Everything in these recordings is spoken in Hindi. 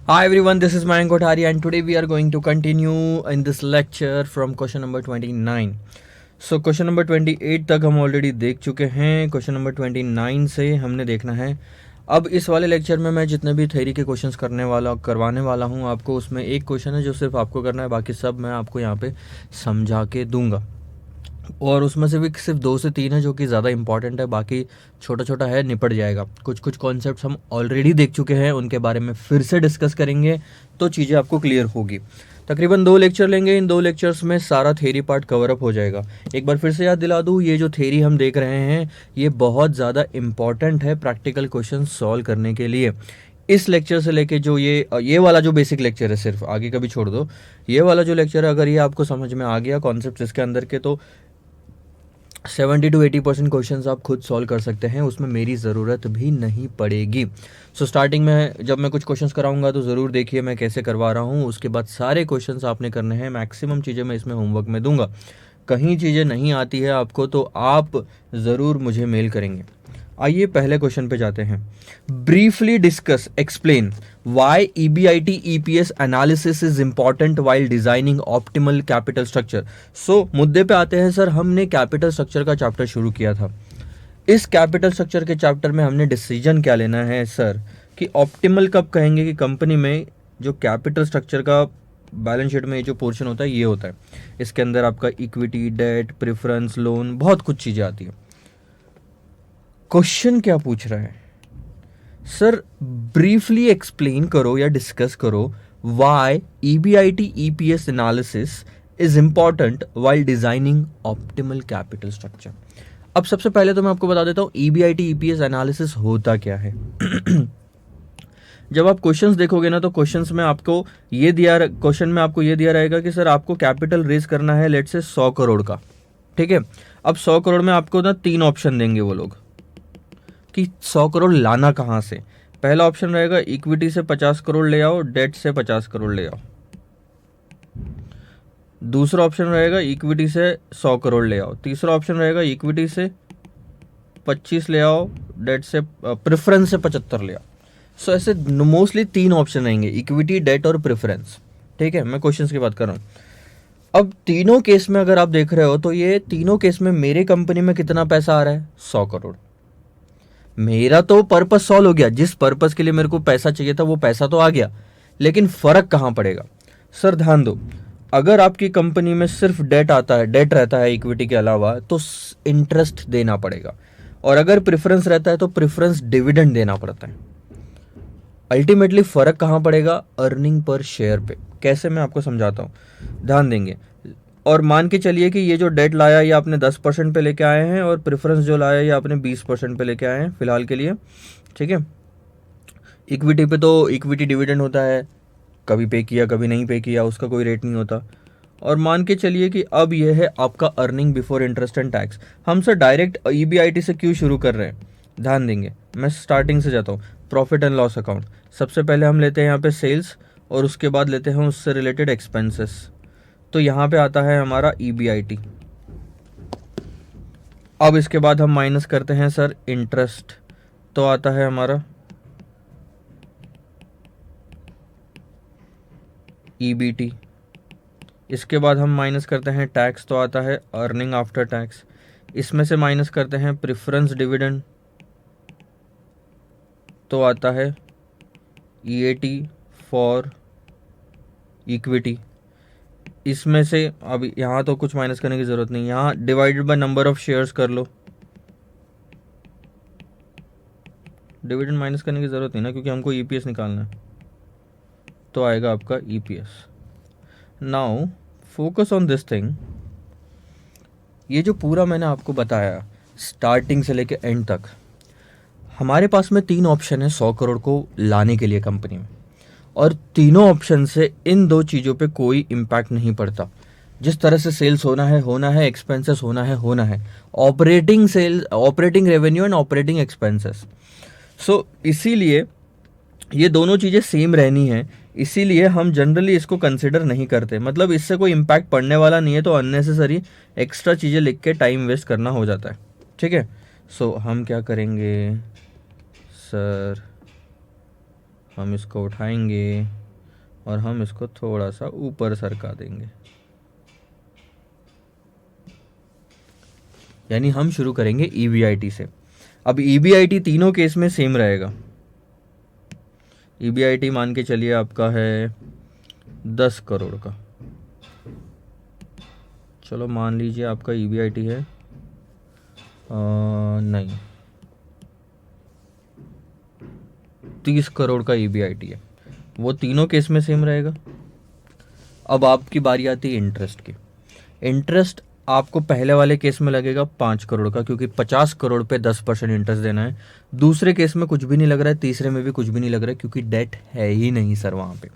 Hi everyone, this is Mayank Kothari and today we are going to continue in this lecture from question number 29. So question number 28 तक हम ऑलरेडी देख चुके हैं. क्वेश्चन नंबर 29 से हमने देखना है. अब इस वाले लेक्चर में मैं जितने भी थ्योरी के क्वेश्चंस करवाने वाला हूँ आपको, उसमें एक क्वेश्चन है जो सिर्फ आपको करना है, बाकी सब मैं आपको यहाँ पे समझा के दूंगा. और उसमें से भी सिर्फ 2 से 3 है जो कि ज़्यादा इंपॉर्टेंट है, बाकी छोटा छोटा है, निपट जाएगा. कुछ कॉन्सेप्ट्स हम ऑलरेडी देख चुके हैं, उनके बारे में फिर से डिस्कस करेंगे तो चीज़ें आपको क्लियर होगी. तकरीबन 2 लेक्चर लेंगे, इन 2 लेक्चर्स में सारा थ्योरी पार्ट कवर अप हो जाएगा. एक बार फिर से याद दिला दूँ, ये जो थ्योरी हम देख रहे हैं ये बहुत ज़्यादा इंपॉर्टेंट है प्रैक्टिकल क्वेश्चन सॉल्व करने के लिए. इस लेक्चर से लेके जो ये वाला जो बेसिक लेक्चर है, सिर्फ आगे का भी छोड़ दो, ये वाला जो लेक्चर है अगर ये आपको समझ में आ गया कॉन्सेप्ट इसके अंदर के, तो 70 to 80% क्वेश्चंस आप खुद सॉल्व कर सकते हैं, उसमें मेरी ज़रूरत भी नहीं पड़ेगी. सो स्टार्टिंग में जब मैं कुछ क्वेश्चंस कराऊंगा तो ज़रूर देखिए मैं कैसे करवा रहा हूँ. उसके बाद सारे क्वेश्चंस आपने करने हैं, मैक्सिमम चीज़ें मैं इसमें होमवर्क में दूंगा. कहीं चीज़ें नहीं आती है आपको तो आप ज़रूर मुझे मेल करेंगे. आइए पहले क्वेश्चन पे जाते हैं. Briefly discuss explain why EBIT EPS analysis is important while designing optimal capital structure. So मुद्दे पे आते हैं सर. हमने कैपिटल स्ट्रक्चर का चैप्टर शुरू किया था. इस कैपिटल स्ट्रक्चर के चैप्टर में हमने डिसीजन क्या लेना है सर कि ऑप्टिमल कब कहेंगे कि कंपनी में जो कैपिटल स्ट्रक्चर का बैलेंस शीट में जो पोर्शन होता है ये होता है. इसके अंदर आपका इक्विटी, डेट, प्रेफरेंस, लोन, बहुत कुछ चीज़ें आती हैं. क्वेश्चन क्या पूछ रहा है सर, ब्रीफली एक्सप्लेन करो या डिस्कस करो why EBIT EPS analysis is important while designing optimal capital structure. अब सबसे पहले तो मैं आपको बता देता हूं EBIT EPS एनालिसिस होता क्या है. जब आप क्वेश्चंस देखोगे ना तो क्वेश्चन में आपको ये दिया रहेगा कि सर आपको कैपिटल रेज करना है लेट से 100 करोड़ का. ठीक है. अब 100 करोड़ में आपको ना 3 ऑप्शन देंगे वो लोग कि 100 करोड़ लाना कहाँ से. पहला ऑप्शन रहेगा इक्विटी से 50 करोड़ ले आओ, डेट से 50 करोड़ ले आओ. दूसरा ऑप्शन रहेगा इक्विटी से 100 करोड़ ले आओ. तीसरा ऑप्शन रहेगा इक्विटी से 25 ले आओ, डेट से प्रेफरेंस से 75 ले आओ. सो ऐसे मोस्टली 3 ऑप्शन रहेंगे, इक्विटी, डेट और प्रेफरेंस. ठीक है, मैं क्वेश्चंस की बात कर रहा हूँ. अब तीनों केस में अगर आप देख रहे हो तो ये तीनों केस में मेरे कंपनी में कितना पैसा आ रहा है, 100 करोड़. मेरा तो पर्पस सॉल्व हो गया, जिस पर्पस के लिए मेरे को पैसा चाहिए था वो पैसा तो आ गया, लेकिन फर्क कहाँ पड़ेगा सर. ध्यान दो, अगर आपकी कंपनी में सिर्फ डेट रहता है इक्विटी के अलावा तो इंटरेस्ट देना पड़ेगा, और अगर प्रेफरेंस रहता है तो प्रेफरेंस डिविडेंड देना पड़ता है. अल्टीमेटली फर्क कहाँ पड़ेगा, अर्निंग पर शेयर पे. कैसे, मैं आपको समझाता हूँ, ध्यान देंगे. और मान के चलिए कि ये जो डेट लाया ये आपने 10% पे लेके आए हैं, और प्रेफरेंस जो लाया ये आपने 20% पे लेके आए हैं फिलहाल के लिए. ठीक है. इक्विटी पे तो इक्विटी डिविडेंड होता है, कभी पे किया कभी नहीं पे किया, उसका कोई रेट नहीं होता. और मान के चलिए कि अब यह है आपका earning before interest and tax. हम सर डायरेक्ट EBIT से क्यों शुरू कर रहे हैं, ध्यान देंगे. मैं स्टार्टिंग से जाता हूँ. प्रॉफिट एंड लॉस अकाउंट सबसे पहले हम लेते हैं यहाँ पे सेल्स, और उसके बाद लेते हैं उससे रिलेटेड एक्सपेंसेस. तो यहाँ पे आता है हमारा EBIT. अब इसके बाद हम माइनस करते हैं सर इंटरेस्ट, तो आता है हमारा EBT. इसके बाद हम माइनस करते हैं टैक्स, तो आता है अर्निंग आफ्टर टैक्स. इसमें से माइनस करते हैं प्रेफरेंस डिविडेंड, तो आता है EAT फॉर इक्विटी. इसमें से अब यहाँ तो कुछ माइनस करने की ज़रूरत नहीं, यहाँ divided by number of shares कर लो. डिविडेंड माइनस करने की ज़रूरत नहीं ना, क्योंकि हमको EPS निकालना है, तो आएगा आपका EPS. Now focus on this thing. ये जो पूरा मैंने आपको बताया स्टार्टिंग से लेके एंड तक, हमारे पास में 3 ऑप्शन है 100 करोड़ को लाने के लिए कंपनी में, और तीनों ऑप्शन से इन 2 चीज़ों पे कोई इम्पैक्ट नहीं पड़ता. जिस तरह से सेल्स होना है, एक्सपेंसेस होना है, operating revenue and operating expenses. So इसीलिए ये दोनों चीज़ें सेम रहनी है, इसीलिए हम जनरली इसको कंसिडर नहीं करते. मतलब इससे कोई इम्पैक्ट पड़ने वाला नहीं है, तो अननेसेसरी एक्स्ट्रा चीज़ें लिख के टाइम वेस्ट करना हो जाता है. ठीक है. सो हम क्या करेंगे सर, हम इसको उठाएंगे और हम इसको थोड़ा सा ऊपर सरका देंगे, यानी हम शुरू करेंगे EBIT से। अब EBIT तीनों केस में सेम रहेगा। EBIT मान के चलिए आपका है 10 करोड़ का। चलो मान लीजिए आपका EBIT है नहीं 30 करोड़ का EBIT है, वो तीनों केस में सेम रहेगा। अब आपकी बारी आती है इंटरेस्ट की। इंटरेस्ट आपको पहले वाले केस में लगेगा 5 करोड़ का, क्योंकि 50 करोड़ पे 10% इंटरेस्ट देना है। दूसरे केस में कुछ भी नहीं लग रहा है, तीसरे में भी कुछ भी नहीं लग रहा है, क्योंकि डेट है ही नहीं सर वहाँ पे।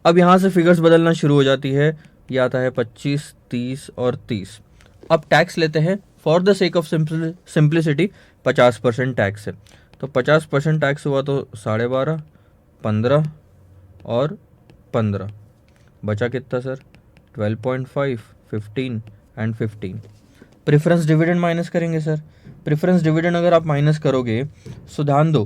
अब यहाँ से फिगर्स बदलना शुरू हो जाती है। ये आता है 25, 30 और 30। अब टैक्स लेते हैं for the sake of simplicity, 50% tax है, तो 50% टैक्स हुआ तो 12.5, 15 और 15, बचा कितना sir 12.5, 15 and 15। Preference dividend minus करेंगे सर। प्रेफरेंस डिविडेंड अगर आप माइनस करोगे, सो ध्यान दो,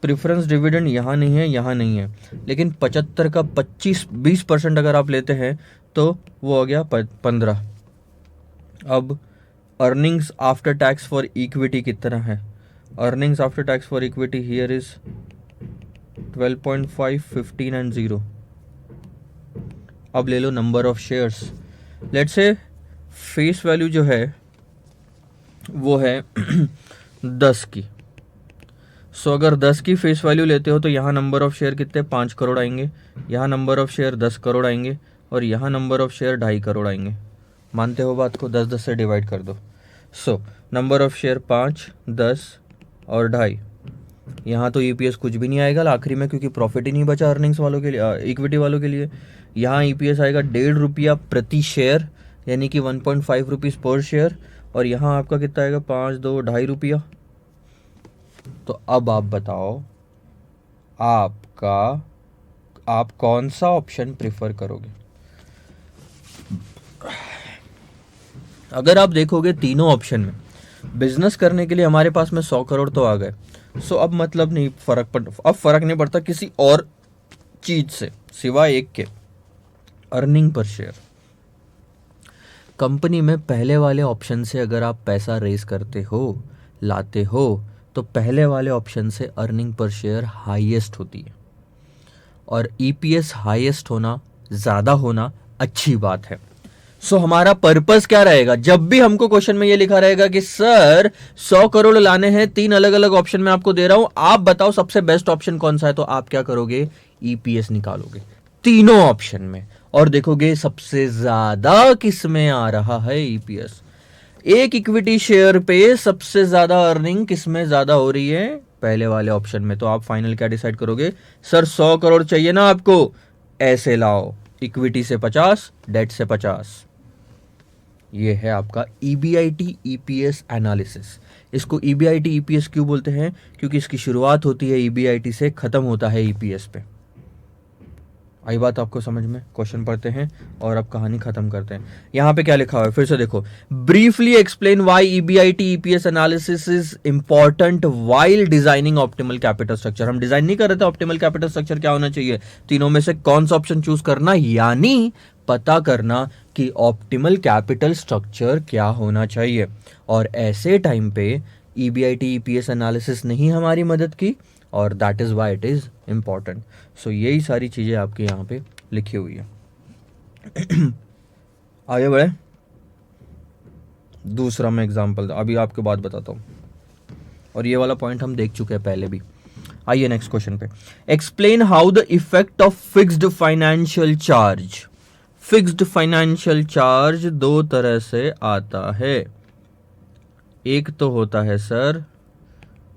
प्रेफरेंस डिविडेंड यहाँ नहीं है, यहाँ नहीं है, लेकिन 75 का 20% अगर आप लेते हैं तो वो हो गया 15। अब earnings after tax for equity कितना है? Earnings after tax for equity here is 12.5, 15 and 0। अब ले लो number of shares. Let's say face value जो है वो है 10 की। सो अगर 10 की फेस वैल्यू लेते हो तो यहाँ नंबर ऑफ शेयर कितने 5 करोड़ आएंगे, यहाँ नंबर ऑफ शेयर 10 करोड़ आएंगे और यहाँ नंबर ऑफ शेयर 2.5 करोड़ आएंगे। मानते हो बात को? 10-10 से डिवाइड कर दो। सो नंबर ऑफ शेयर 5, 10 और 2.5। यहाँ तो EPS कुछ भी नहीं आएगा आखिरी में, क्योंकि प्रॉफिट ही नहीं बचा अर्निंग्स वालों के लिए, इक्विटी वालों के लिए। यहाँ EPS आएगा 1.5 रुपया प्रति शेयर, यानी कि 1.5 रुपीज़ पर शेयर, और यहाँ आपका कितना आएगा 5, 2, 2.5 रुपया। तो अब आप बताओ आप कौन सा ऑप्शन प्रेफर करोगे? अगर आप देखोगे तीनों ऑप्शन में बिजनेस करने के लिए हमारे पास में 100 करोड़ तो आ गए। सो अब मतलब नहीं अब फर्क नहीं पड़ता किसी और चीज से सिवाय एक के, अर्निंग पर शेयर। कंपनी में पहले वाले ऑप्शन से अगर आप पैसा रेज करते हो, लाते हो, तो पहले वाले ऑप्शन से अर्निंग पर शेयर हाईएस्ट होती है, और EPS हाईएस्ट होना, ज़्यादा होना अच्छी बात है। सो हमारा पर्पस क्या रहेगा? जब भी हमको क्वेश्चन में ये लिखा रहेगा कि सर 100 करोड़ लाने हैं, 3 अलग अलग ऑप्शन में आपको दे रहा हूं, आप बताओ सबसे बेस्ट ऑप्शन कौन सा है, तो आप क्या करोगे? EPS निकालोगे तीनों ऑप्शन में और देखोगे सबसे ज्यादा किस में आ रहा है EPS। एक इक्विटी शेयर पे सबसे ज्यादा अर्निंग किस में ज्यादा हो रही है? पहले वाले ऑप्शन में। तो आप फाइनल क्या डिसाइड करोगे? सर 100 करोड़ चाहिए ना आपको, ऐसे लाओ, इक्विटी से 50, डेट से 50। ये है आपका EBIT EPS एनालिसिस। इसको EBIT EPS क्यों बोलते हैं? क्योंकि इसकी शुरुआत होती है EBIT से, खत्म होता है EPS पे। आई बात आपको समझ में? क्वेश्चन पढ़ते हैं और अब कहानी खत्म करते हैं। यहां पे क्या लिखा हुआ है फिर से देखो, briefly explain why EBIT EPS analysis is important while designing optimal capital structure. हम डिजाइन नहीं कर रहे थे ऑप्टिमल कैपिटल स्ट्रक्चर क्या होना चाहिए, तीनों में से कौन सा ऑप्शन चूज करना, यानी पता करना कि ऑप्टिमल कैपिटल स्ट्रक्चर क्या होना चाहिए। और ऐसे टाइम पे EBIT EPS एनालिसिस नहीं हमारी मदद की, और that is why it is important. So यही सारी चीजें आपके यहाँ पे लिखी हुई है। आगे बढ़े, दूसरा मैं एग्जांपल अभी आपको बात बताता हूँ, और ये वाला पॉइंट हम देख चुके हैं पहले भी। आइए नेक्स्ट क्वेश्चन पे। Explain how the effect of fixed financial charge. Fixed financial charge दो तरह से आता है। एक तो होता है सर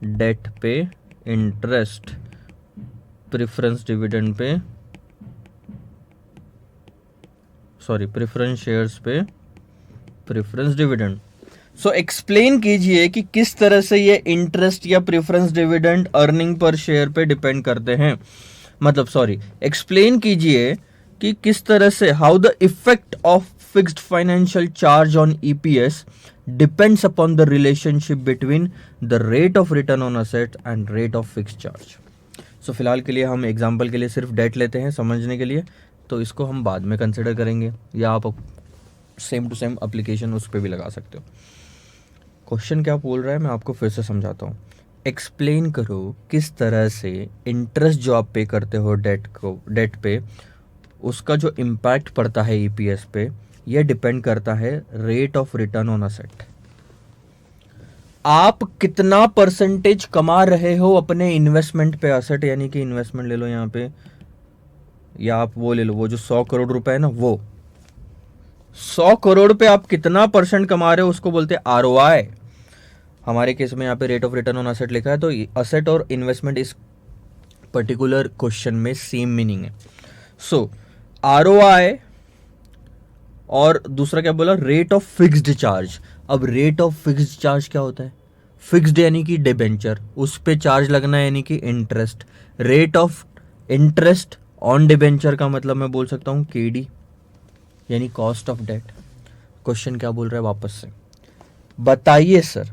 डेट पे interest, preference dividend pay, sorry preference shares पे प्रेफरेंस डिविडेंड। सो एक्सप्लेन कीजिए कि किस तरह से ये इंटरेस्ट या preference dividend earning per share पे डिपेंड करते हैं। मतलब सॉरी, एक्सप्लेन कीजिए कि किस तरह से how the effect of fixed financial charge on EPS depends upon the relationship between the rate of return on asset and rate of fixed charge. सो फिलहाल के लिए हम एग्जांपल के लिए सिर्फ डेट लेते हैं समझने के लिए, तो इसको हम बाद में कंसिडर करेंगे, या आप सेम टू सेम एप्लीकेशन उस पर भी लगा सकते हो। क्वेश्चन क्या बोल रहा है मैं आपको फिर से समझाता हूँ। एक्सप्लेन करो किस तरह से इंटरेस्ट जो आप पे करते हो डेट पे, उसका जो इम्पैक्ट पड़ता है ईपीएस पे, यह डिपेंड करता है rate of return on asset. आप कितना परसेंटेज कमा रहे हो अपने इन्वेस्टमेंट पे, असेट यानी कि इन्वेस्टमेंट ले लो यहाँ पे, या आप वो ले लो, वो जो 100 करोड़ रुपए है ना, वो 100 करोड़ पे आप कितना परसेंट कमा रहे हो उसको बोलते हैं आरओआई। हमारे केस में यहाँ पे rate of return on asset लिखा है, तो असेट और इन्वेस्टमेंट इस पर्टिकुलर क्वेश्चन में सेम मीनिंग है। सो आरओआई और दूसरा क्या बोला, रेट ऑफ फिक्स्ड चार्ज। अब रेट ऑफ फिक्स्ड चार्ज क्या होता है? फिक्स्ड यानी कि डिबेंचर, उस पे चार्ज लगना है यानी कि interest. Rate of interest on debenture का मतलब मैं बोल सकता हूँ केडी, यानी कॉस्ट ऑफ डेट। क्वेश्चन क्या बोल रहा है वापस से, बताइए सर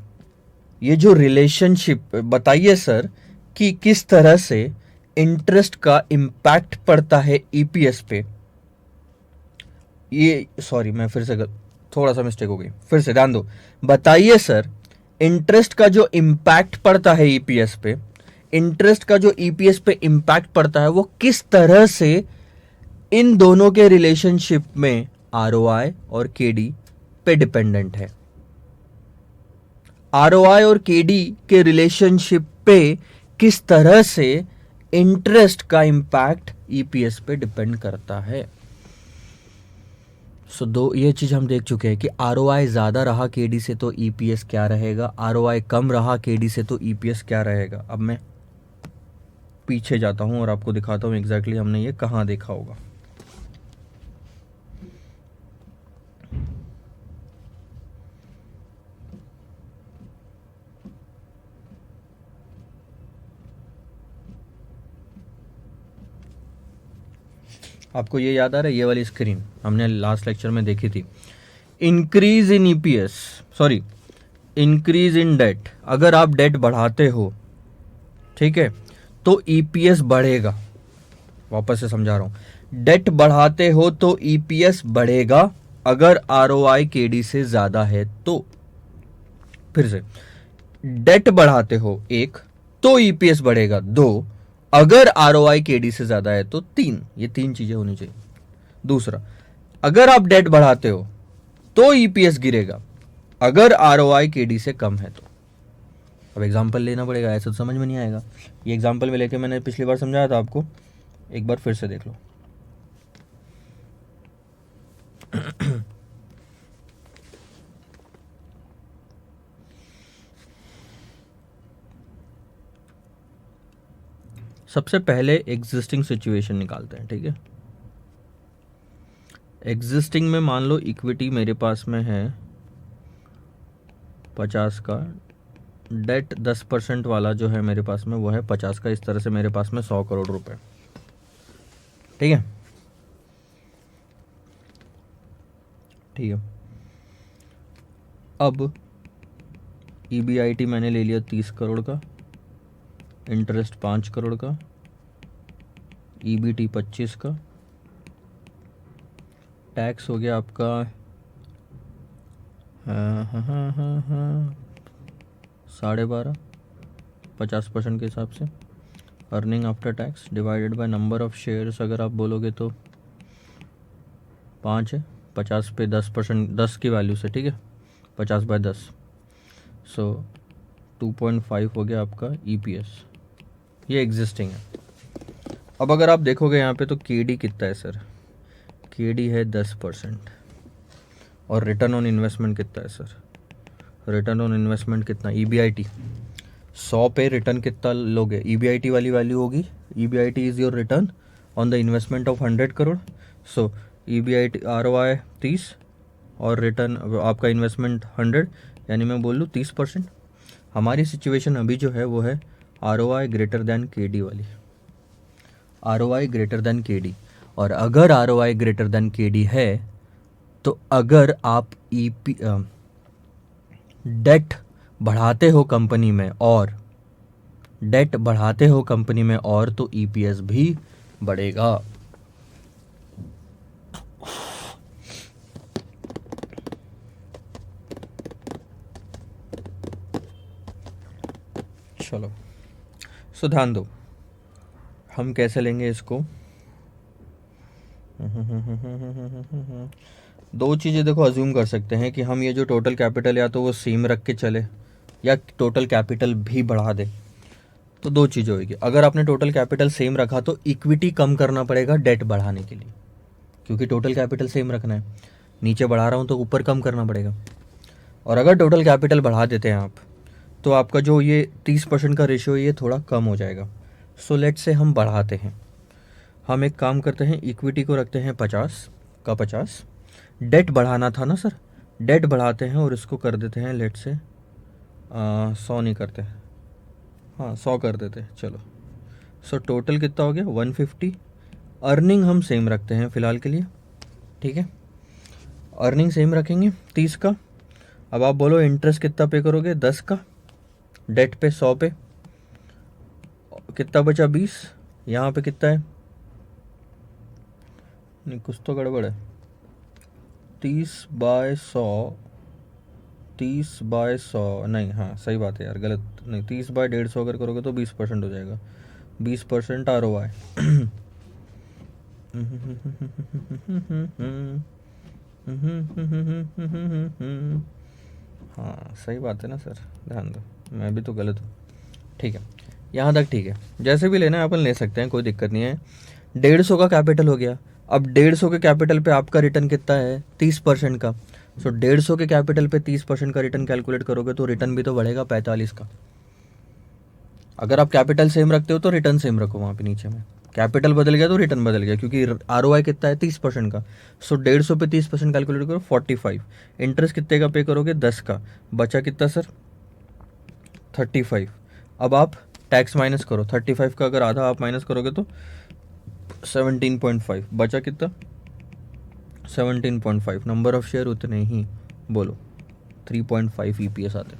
ये जो रिलेशनशिप, बताइए सर कि किस तरह से इंटरेस्ट का इम्पैक्ट पड़ता है ईपीएस पे। ये सॉरी मैं फिर से थोड़ा सा मिस्टेक हो गई, फिर से ध्यान दो। बताइए सर इंटरेस्ट का जो इम्पैक्ट पड़ता है ईपीएस पे, इंटरेस्ट का जो ईपीएस पे इम्पैक्ट पड़ता है वो किस तरह से इन दोनों के रिलेशनशिप में आरओआई और केडी पे डिपेंडेंट है। आरओआई और केडी के रिलेशनशिप पे किस तरह से इंटरेस्ट का इम्पैक्ट ईपीएस पे डिपेंड करता है। सो दो ये चीज हम देख चुके हैं कि आरओआई ज्यादा रहा केडी से तो ईपीएस क्या रहेगा, आरओआई कम रहा केडी से तो ईपीएस क्या रहेगा। अब मैं पीछे जाता हूं और आपको दिखाता हूं एग्जैक्टली हमने ये कहां देखा होगा। आपको ये याद आ रहा है, ये वाली स्क्रीन हमने लास्ट लेक्चर में देखी थी। Increase in EPS, sorry increase in debt. अगर आप डेट बढ़ाते हो, ठीक है, तो ईपीएस बढ़ेगा। वापस से समझा रहा हूं, डेट बढ़ाते हो तो ईपीएस बढ़ेगा अगर आरओआई केडी से ज्यादा है तो। फिर से, डेट बढ़ाते हो 1 तो ईपीएस बढ़ेगा 2, अगर आरओआई केडी से ज्यादा है तो 3। ये 3 चीजें होनी चाहिए। दूसरा, अगर आप डेट बढ़ाते हो तो ईपीएस गिरेगा अगर आरओआई केडी से कम है तो। अब एग्जांपल लेना पड़ेगा, ऐसा तो समझ में नहीं आएगा। ये एग्जांपल में लेके मैंने पिछली बार समझाया था आपको, एक बार फिर से देख लो। सबसे पहले एग्जिस्टिंग सिचुएशन निकालते हैं, ठीक है। एग्जिस्टिंग में मान लो इक्विटी मेरे पास में है 50 का, डेट 10% वाला जो है मेरे पास में वो है 50 का। इस तरह से मेरे पास में 100 करोड़ रुपए, ठीक है। ठीक है, अब ईबीआईटी मैंने ले लिया 30 करोड़ का, इंटरेस्ट 5 करोड़ का, ईबीटी 25 का, टैक्स हो गया आपका 12.5, 50% के हिसाब से। Earning after tax divided by number of shares अगर आप बोलोगे तो 5 है, 50 पे 10%, 10 की वैल्यू से, ठीक है, 50/10, सो 2.5 हो गया आपका ईपीएस। ये एग्जिस्टिंग है। अब अगर आप देखोगे यहाँ पे तो केडी कितना है सर, केडी है 10%, और रिटर्न ऑन इन्वेस्टमेंट कितना है सर, रिटर्न ऑन इन्वेस्टमेंट कितना, ईबीआईटी 100 पे रिटर्न कितना लोगे, ईबीआईटी वाली वैल्यू होगी, EBIT is your return on the investment of 100 crore. So EBIT ROI 30 और रिटर्न आपका इन्वेस्टमेंट 100, यानी मैं बोल लूँ 30%। हमारी सिचुएशन अभी जो है वो है आरओआई ग्रेटर दैन केडी वाली, आरओआई ग्रेटर दैन केडी। और अगर आरओआई ग्रेटर दैन केडी है तो अगर आप डेट बढ़ाते हो कंपनी में और डेट बढ़ाते हो कंपनी में और तो ईपीएस भी बढ़ेगा। चलो सो ध्यान दो, हम कैसे लेंगे इसको। दो चीज़ें देखो अज्यूम कर सकते हैं कि हम ये जो टोटल कैपिटल या तो वो सेम रख के चले या टोटल कैपिटल भी बढ़ा दे। तो दो चीज़ें होगी, अगर आपने टोटल कैपिटल सेम रखा तो इक्विटी कम करना पड़ेगा डेट बढ़ाने के लिए, क्योंकि टोटल कैपिटल सेम रखना है। नीचे बढ़ा रहा हूँ तो ऊपर कम करना पड़ेगा। और अगर टोटल कैपिटल बढ़ा देते हैं आप तो आपका जो ये 30% का रेशियो ये थोड़ा कम हो जाएगा। सो लेट से हम बढ़ाते हैं, हम एक काम करते हैं, इक्विटी को रखते हैं 50 का 50। डेट बढ़ाना था ना सर, डेट बढ़ाते हैं और इसको कर देते हैं लेट से 100 नहीं करते, हाँ 100 कर देते हैं चलो। सो टोटल कितना हो गया 150। अर्निंग हम सेम रखते हैं फ़िलहाल के लिए, ठीक है, अर्निंग सेम रखेंगे 30 का। अब आप बोलो इंटरेस्ट कितना पे करोगे 10 का, डेट पे 100 पे कितना बचा 20, यहाँ पे कितना है, नहीं कुछ तो गड़बड़ है, 30/100, 30/100 नहीं, हाँ सही बात है यार, गलत नहीं, 30/150 अगर करोगे तो 20% हो जाएगा, 20% ROI। हाँ सही बात है ना सर, ध्यान दो, मैं भी तो गलत हूँ, ठीक है, यहाँ तक ठीक है। जैसे भी लेना है अपन ले सकते हैं, कोई दिक्कत नहीं है। 150 का कैपिटल हो गया, अब 150 के कैपिटल पे आपका रिटर्न कितना है 30% का। सो 150 के कैपिटल पे 30% का रिटर्न कैलकुलेट करोगे तो रिटर्न भी तो बढ़ेगा 45 का। अगर आप कैपिटल सेम रखते हो तो रिटर्न सेम रखो, वहाँ पे नीचे में कैपिटल बदल गया तो रिटर्न बदल गया, क्योंकि ROI कितना है 30% का। सो 150 पे 30% कैलकुलेट करो 45। इंटरेस्ट कितने का पे करोगे 10 का, बचा कितना सर 35। अब आप टैक्स माइनस करो, 35 का अगर आधा आप माइनस करोगे तो 17.5, बचा कितना 17.5। नंबर ऑफ शेयर उतने ही, बोलो 3.5 EPS आते।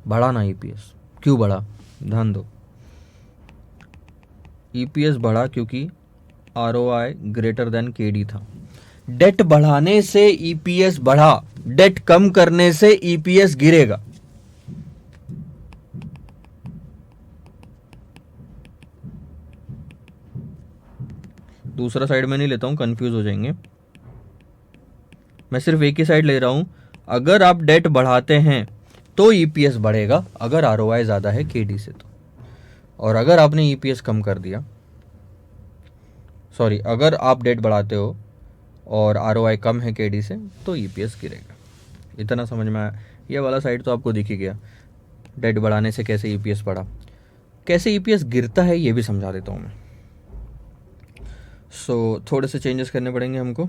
बढ़ा ना EPS, क्यों बढ़ा, ध्यान दो, EPS बढ़ा क्योंकि ROI ग्रेटर देन KD था। डेट बढ़ाने से EPS बढ़ा, डेट कम करने से EPS गिरेगा। दूसरा साइड में नहीं लेता हूं, कंफ्यूज हो जाएंगे, मैं सिर्फ एक ही साइड ले रहा हूं। अगर आप डेट बढ़ाते हैं तो EPS बढ़ेगा, अगर ROI ज़्यादा है KD से तो। और अगर आपने EPS कम कर दिया, सॉरी, अगर आप डेट बढ़ाते हो और ROI कम है KD से तो EPS गिरेगा। इतना समझ में आया? ये वाला साइड तो आपको दिख ही गया, डेट बढ़ाने से कैसे EPS बढ़ा, कैसे EPS गिरता है ये भी समझा देता हूँ मैं। सो थोड़े से चेंजेस करने पड़ेंगे हमको।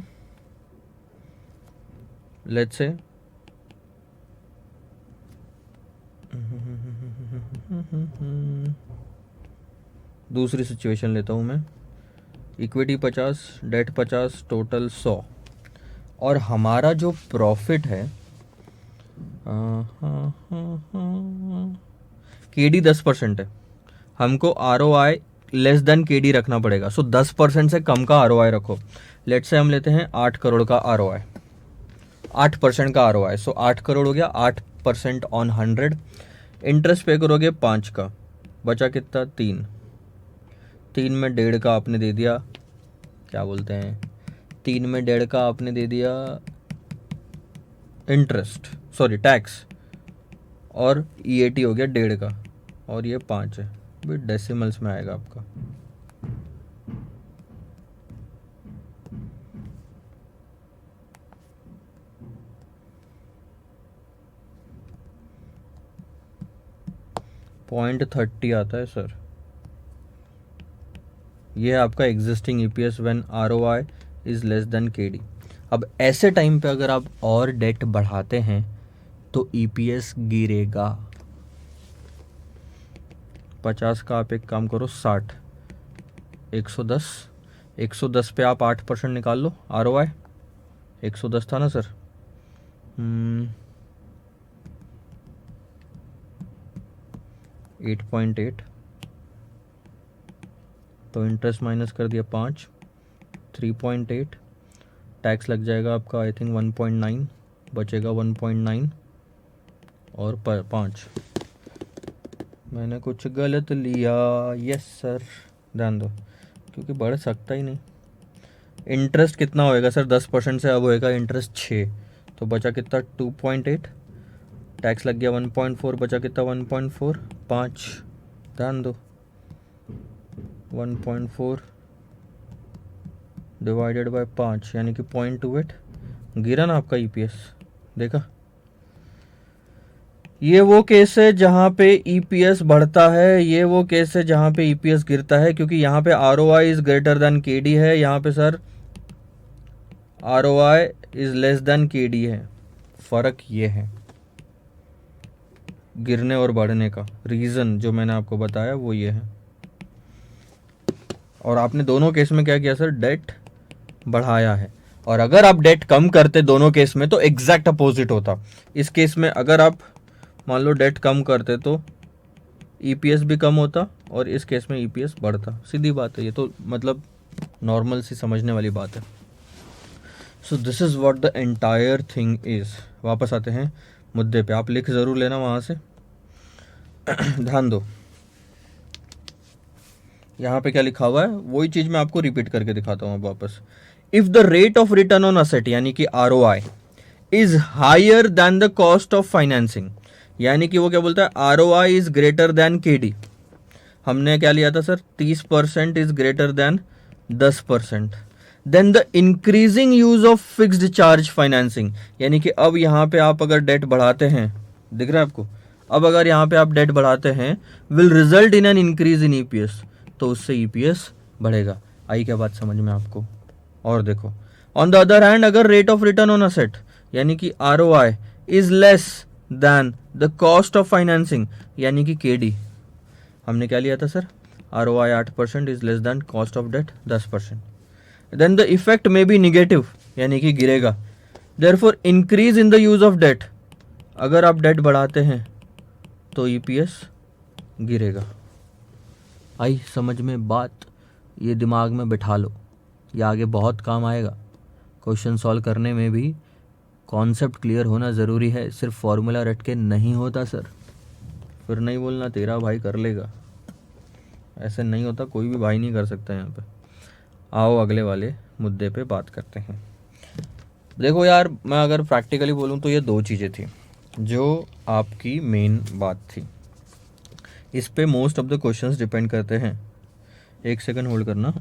लेट्स से दूसरी सिचुएशन लेता हूँ मैं, इक्विटी 50, डेट 50, टोटल 100, और हमारा जो प्रॉफिट है KD 10% है, हमको ROI लेस देन KD रखना पड़ेगा। सो 10% से कम का ROI रखो। लेट से हम लेते हैं 8 करोड़ का ROI, 8% का ROI। सो 8 करोड़ हो गया, 8% ऑन 100। इंटरेस्ट पे करोगे 5 का, बचा कितना 3, 3 में 1.5 का आपने दे दिया, क्या बोलते हैं, 3 में 1.5 का आपने दे दिया इंटरेस्ट, सॉरी टैक्स, और EAT हो गया 1.5 का, और ये 5 है, भी डेसिमल्स में आएगा आपका। .30 आता है सर, ये है आपका existing EPS when ROI is less then KD। अब ऐसे टाइम पे अगर आप और डेट बढ़ाते हैं तो EPS गिरेगा। 50 का आप एक काम करो 60, 110, 110 पे आप 8% निकाल लो ROI, 110 था ना सर, 8.8, तो इंटरेस्ट माइनस कर दिया 5, 3.8, टैक्स लग जाएगा आपका आई थिंक 1.9, बचेगा 1.9 और 5। मैंने कुछ गलत लिया, यस सर, ध्यान दो, क्योंकि बढ़ सकता ही नहीं। इंटरेस्ट कितना होएगा सर, 10% से अब होएगा इंटरेस्ट 6, तो बचा कितना 2.8, टैक्स लग गया 1.4, बचा कितना 1.4, 5, ध्यान दो 1.4 डिवाइडेड बाय 5 यानी कि 0.28, गिरा ना आपका ईपीएस, देखा। ये वो केस है जहाँ पे ईपीएस बढ़ता है, ये वो केस है जहाँ पे ईपीएस गिरता है, क्योंकि यहाँ पे ROI is greater than KD है, यहाँ पे sir ROI is less then KD है। फर्क ये है गिरने और बढ़ने का, रीजन जो मैंने आपको बताया वो ये है। और आपने दोनों केस में क्या किया सर, डेट बढ़ाया है। और अगर आप डेट कम करते दोनों केस में तो एग्जैक्ट अपोजिट होता। इस केस में अगर आप मान लो डेट कम करते तो ईपीएस भी कम होता, और इस केस में ईपीएस बढ़ता। सीधी बात है, ये तो मतलब नॉर्मल सी समझने वाली बात है। So this is what the entire thing is. वापस आते हैं मुद्दे पे, आप लिख जरूर लेना वहां से। ध्यान दो, यहाँ पे क्या लिखा हुआ है वही चीज मैं आपको रिपीट करके दिखाता हूँ वापस। If the rate of return on asset यानी कि ROI is higher than the cost of financing, यानी कि वो क्या बोलता है, ROI is greater than KD. हमने क्या लिया था sir, 30% is greater than 10%। Then the increasing use of fixed charge financing, यानी कि अब यहाँ पे आप अगर डेट बढ़ाते हैं, दिख रहा है आपको, अब अगर यहाँ पे आप डेट बढ़ाते हैं will result in an increase in EPS, तो उससे ईपीएस बढ़ेगा। आई क्या बात समझ में आपको। और देखो ऑन द अदर हैंड, अगर rate of return on asset यानी कि ROI is less than the cost of financing यानी कि केडी, हमने क्या लिया था sir, ROI 8% is less than cost of debt 10%, then the effect may be negative यानी कि गिरेगा। Therefore increase in the use of debt, अगर आप डेट बढ़ाते हैं तो ईपीएस गिरेगा। आई समझ में बात, ये दिमाग में बिठा लो, ये आगे बहुत काम आएगा। क्वेश्चन सॉल्व करने में भी कॉन्सेप्ट क्लियर होना ज़रूरी है, सिर्फ फॉर्मूला रट के नहीं होता सर। फिर नहीं बोलना तेरा भाई कर लेगा, ऐसे नहीं होता, कोई भी भाई नहीं कर सकता यहाँ पे। आओ अगले वाले मुद्दे पे बात करते हैं। देखो यार, मैं अगर प्रैक्टिकली बोलूँ तो ये दो चीज़ें थी जो आपकी मेन बात थी। इस पे most of the questions depend करते हैं। एक सेकंड होल्ड करना।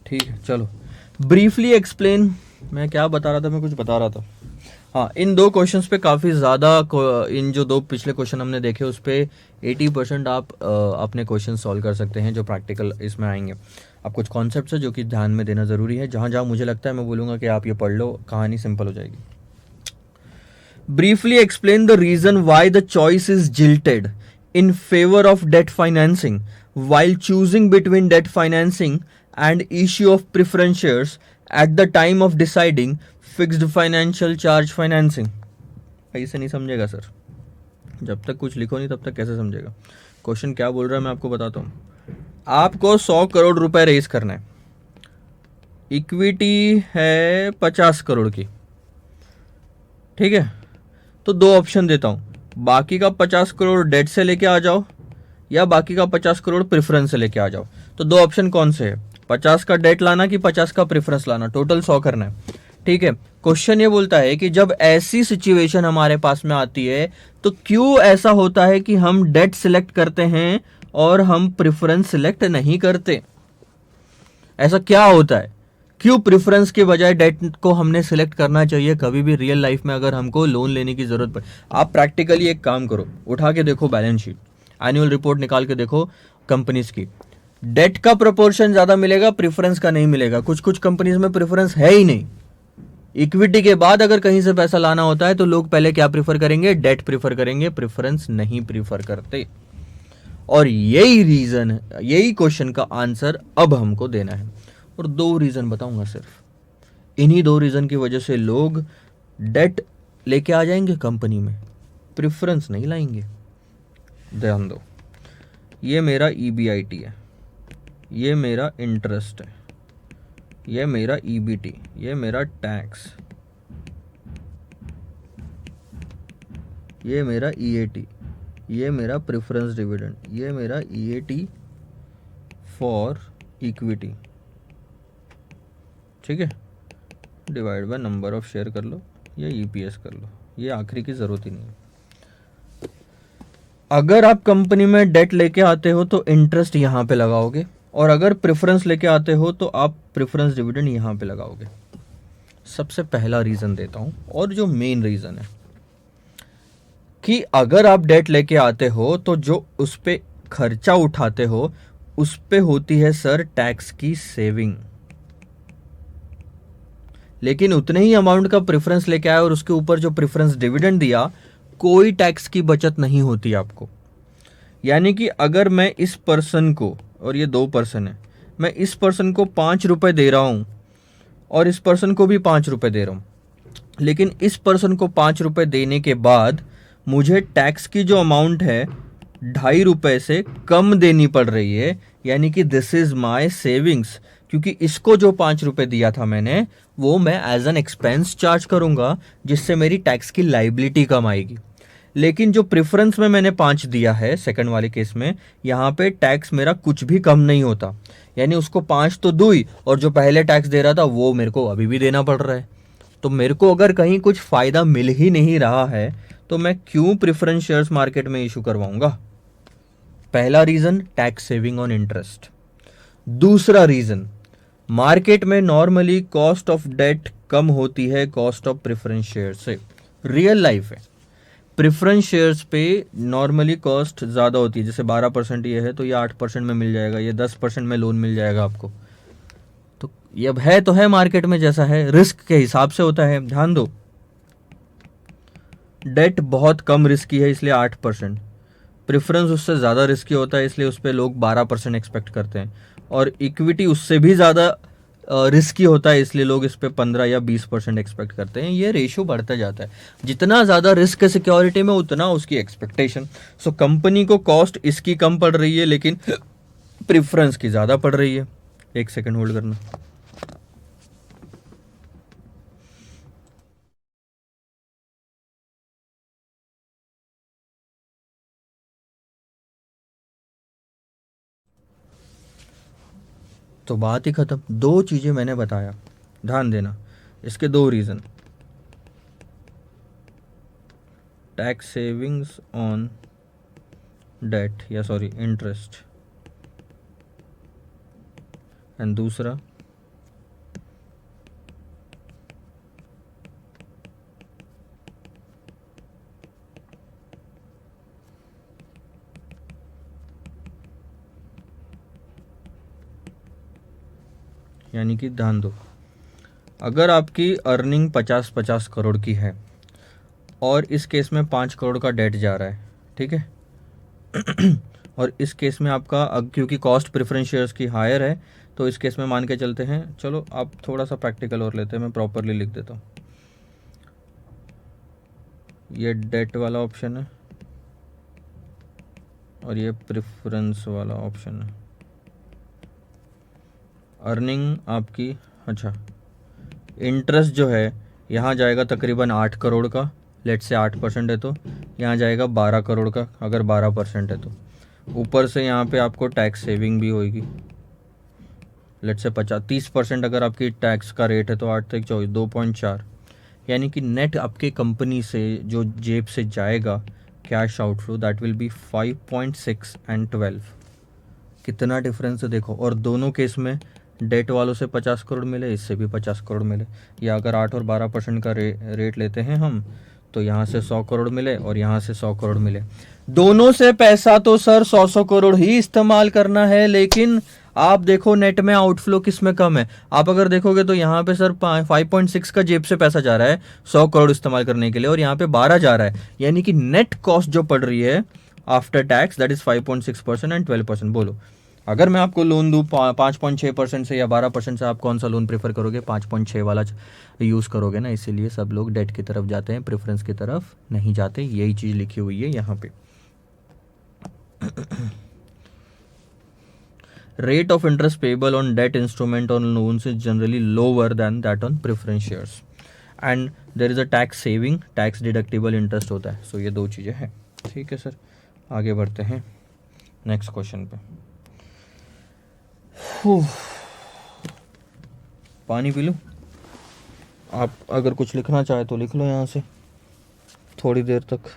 ठीक है, चलो ब्रीफली एक्सप्लेन। मैं क्या बता रहा था, मैं कुछ बता रहा था। हाँ, इन दो क्वेश्चंस पे काफ़ी ज़्यादा, इन जो दो पिछले क्वेश्चन हमने देखे उस पे 80% आप अपने क्वेश्चन सॉल्व कर सकते हैं जो प्रैक्टिकल इसमें आएंगे। अब कुछ कॉन्सेप्ट्स है जो कि ध्यान में देना ज़रूरी है। जहाँ जहाँ मुझे लगता है मैं बोलूँगा कि आप ये पढ़ लो, कहानी सिंपल हो जाएगी। Briefly explain the reason why the choice is jilted in favour of debt financing while choosing between debt financing and issue of preference shares at the time of deciding fixed financial charge financing। ऐसे नहीं समझेगा सर, जब तक कुछ लिखो नहीं तब तक कैसे समझेगा। क्वेश्चन क्या बोल रहा है मैं आपको बताता हूँ। आपको 100 करोड़ रुपए रेज करना है, इक्विटी है 50 करोड़ की, ठीक है। तो दो ऑप्शन देता हूँ, बाकी का 50 करोड़ डेट से लेके आ जाओ या बाकी का 50 करोड़ प्रेफरेंस से लेके आ जाओ। तो दो ऑप्शन कौन से है, 50 का डेट लाना कि 50 का प्रेफरेंस लाना, टोटल 100 करना है, ठीक है। क्वेश्चन ये बोलता है कि जब ऐसी सिचुएशन हमारे पास में आती है तो क्यों ऐसा होता है कि हम डेट सिलेक्ट करते हैं और हम प्रेफरेंस सिलेक्ट नहीं करते। ऐसा क्या होता है, क्यों प्रेफरेंस के बजाय डेट को हमने सिलेक्ट करना चाहिए कभी भी रियल लाइफ में अगर हमको लोन लेने की जरूरत पड़े। आप प्रैक्टिकली एक काम करो, उठा के देखो बैलेंस शीट, एनुअल रिपोर्ट निकाल के देखो कंपनीज की, डेट का प्रोपोर्शन ज्यादा मिलेगा, प्रेफरेंस का नहीं मिलेगा। कुछ कुछ कंपनीज में प्रेफरेंस है ही नहीं। इक्विटी के बाद अगर कहीं से पैसा लाना होता है तो लोग पहले क्या प्रीफर करेंगे, डेट प्रीफर करेंगे, प्रेफरेंस नहीं प्रीफर करते। और यही रीज़न है, यही क्वेश्चन का आंसर अब हमको देना है। और 2 रीज़न बताऊंगा सिर्फ, इन्हीं 2 रीज़न की वजह से लोग डेट लेके आ जाएंगे कंपनी में, प्रेफरेंस नहीं लाएंगे। ध्यान दो, ये मेरा EBIT है, ये मेरा इंटरेस्ट है, ये मेरा EBT, ये मेरा टैक्स, ये मेरा EAT, ये मेरा प्रेफरेंस डिविडेंड, ये मेरा EAT फॉर इक्विटी, ठीक है, divide by number of share कर लो या EPS कर लो, ये आखिरी की ज़रूरत ही नहीं है। अगर आप कंपनी में डेट लेके आते हो तो इंटरेस्ट यहाँ पे लगाओगे, और अगर प्रेफरेंस लेके आते हो तो आप प्रेफरेंस डिविडेंड यहाँ पे लगाओगे। सबसे पहला रीज़न देता हूँ, और जो मेन रीज़न है कि अगर आप डेट लेके आते हो तो जो उस पे खर्चा उठाते हो उस पे होती है सर टैक्स की सेविंग, लेकिन उतने ही अमाउंट का प्रेफरेंस लेके आए और उसके ऊपर जो प्रेफरेंस डिविडेंड दिया, कोई टैक्स की बचत नहीं होती आपको। यानी कि अगर मैं इस पर्सन को, और ये 2 पर्सन है, मैं इस पर्सन को 5 रुपए दे रहा हूँ और इस पर्सन को भी 5 रुपए दे रहा हूँ, लेकिन इस पर्सन को 5 रुपए देने के बाद मुझे टैक्स की जो अमाउंट है 2.5 रुपए से कम देनी पड़ रही है, यानी कि दिस इज माई सेविंग्स, क्योंकि इसको जो 5 रुपए दिया था मैंने वो मैं एज एन एक्सपेंस चार्ज करूंगा, जिससे मेरी टैक्स की लाइबिलिटी कम आएगी। लेकिन जो प्रेफरेंस में मैंने 5 दिया है सेकंड वाले केस में, यहाँ पे टैक्स मेरा कुछ भी कम नहीं होता, यानी उसको 5 तो दू ही, और जो पहले टैक्स दे रहा था वो मेरे को अभी भी देना पड़ रहा है। तो मेरे को अगर कहीं कुछ फ़ायदा मिल ही नहीं रहा है तो मैं क्यों प्रेफरेंस शेयर्स मार्केट में इशू करवाऊंगा। पहला reason tax saving on interest. दूसरा रीज़न, मार्केट में नॉर्मली कॉस्ट ऑफ डेट कम होती है कॉस्ट ऑफ प्रेफरेंस शेयर से। रियल लाइफ है, प्रेफरेंस शेयर्स पे नॉर्मली कॉस्ट ज़्यादा होती है, जैसे 12% ये है तो ये 8% में मिल जाएगा, ये 10% में लोन मिल जाएगा आपको। तो ये अब है तो है मार्केट में जैसा है, रिस्क के हिसाब से होता है। ध्यान दो, डेट बहुत कम रिस्की है इसलिए 8%, प्रेफरेंस उससे ज़्यादा रिस्की होता है इसलिए उस पर लोग 12% एक्सपेक्ट करते हैं, और इक्विटी उससे भी ज़्यादा रिस्की होता है इसलिए लोग इस पे 15 या 20% एक्सपेक्ट करते हैं। ये रेशो बढ़ता जाता है, जितना ज़्यादा रिस्क है सिक्योरिटी में उतना उसकी एक्सपेक्टेशन। सो कंपनी को कॉस्ट इसकी कम पड़ रही है लेकिन प्रेफरेंस की ज़्यादा पड़ रही है। 1 सेकेंड होल्ड करना। तो बात ही खत्म। 2 चीज़ें मैंने बताया, ध्यान देना, इसके 2 reason, tax savings on debt या सॉरी इंटरेस्ट, एंड दूसरा यानी कि ध्यान दो, अगर आपकी अर्निंग 50-50 करोड़ की है और इस केस में 5 करोड़ का डेट जा रहा है, ठीक है और इस केस में आपका अब क्योंकि कॉस्ट प्रेफरेंस शेयर्स की हायर है तो इस केस में मान के चलते हैं, चलो आप थोड़ा सा प्रैक्टिकल और लेते हैं, मैं प्रॉपरली लिख देता हूँ। ये डेट वाला ऑप्शन है और ये प्रेफरेंस वाला ऑप्शन है। अर्निंग आपकी, अच्छा, इंटरेस्ट जो है यहाँ जाएगा तकरीबन 8 करोड़ का, लेट से 8% है तो यहाँ जाएगा 12 करोड़ का, अगर 12% है तो ऊपर से यहाँ पे आपको टैक्स सेविंग भी होगी, लेट से 30% अगर आपकी टैक्स का रेट है तो 8 तक 24, 2.4, यानी कि नेट आपके कंपनी से जो जेब से जाएगा cash outflow that will be 5.6 and 12। कितना डिफरेंस है देखो। और दोनों केस में डेट वालों से 50 करोड़ मिले, इससे भी 50 करोड़ मिले, या अगर 8 और 12% का रेट लेते हैं हम तो यहाँ से 100 करोड़ मिले और यहाँ से 100 करोड़ मिले। दोनों से पैसा तो सर 100 करोड़ ही इस्तेमाल करना है, लेकिन आप देखो नेट में आउटफ्लो किस में कम है। आप अगर देखोगे तो यहाँ पे सर 5.6 का जेब से पैसा जा रहा है 100 करोड़ इस्तेमाल करने के लिए, और यहाँ पे 12 जा रहा है, यानी कि नेट कॉस्ट जो पड़ रही है after tax that is 5.6% and 12%। बोलो अगर मैं आपको लोन दूँ 5.6% से या 12% से, आप कौन सा लोन प्रेफर करोगे? 5.6 वाला यूज़ करोगे ना, इसीलिए सब लोग डेट की तरफ जाते हैं, प्रेफरेंस की तरफ नहीं जाते। यही चीज़ लिखी हुई है यहाँ पे। Rate of interest payable on debt instrument on loans is generally lower than that on preference shares, and there is a tax saving, tax deductible interest होता है। सो ये दो चीज़ें हैं। ठीक है सर, आगे बढ़ते हैं नेक्स्ट क्वेश्चन पे। पानी पी लूँ? आप अगर कुछ लिखना चाहे तो लिख लो यहाँ से थोड़ी देर तक,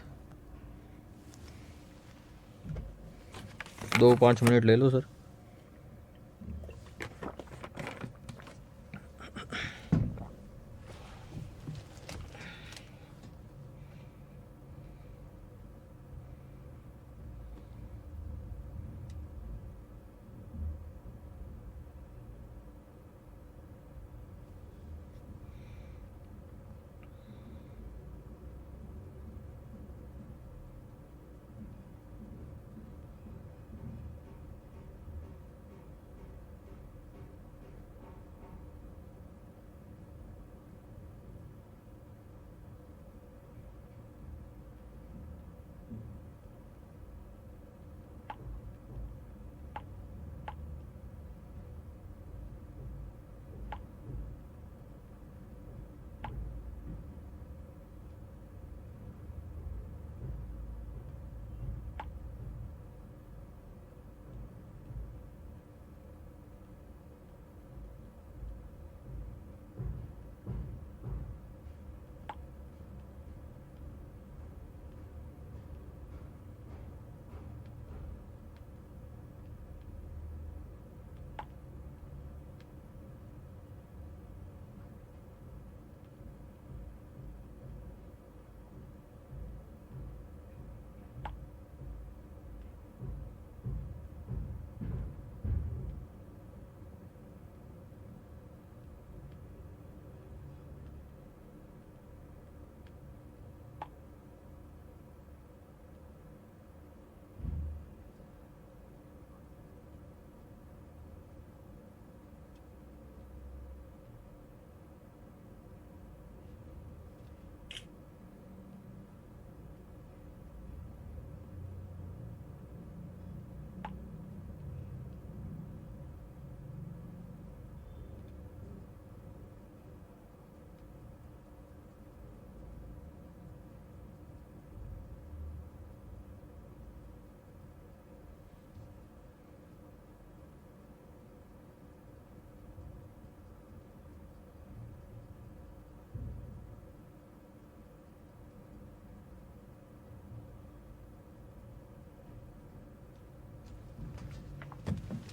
2-5 मिनट ले लो सर।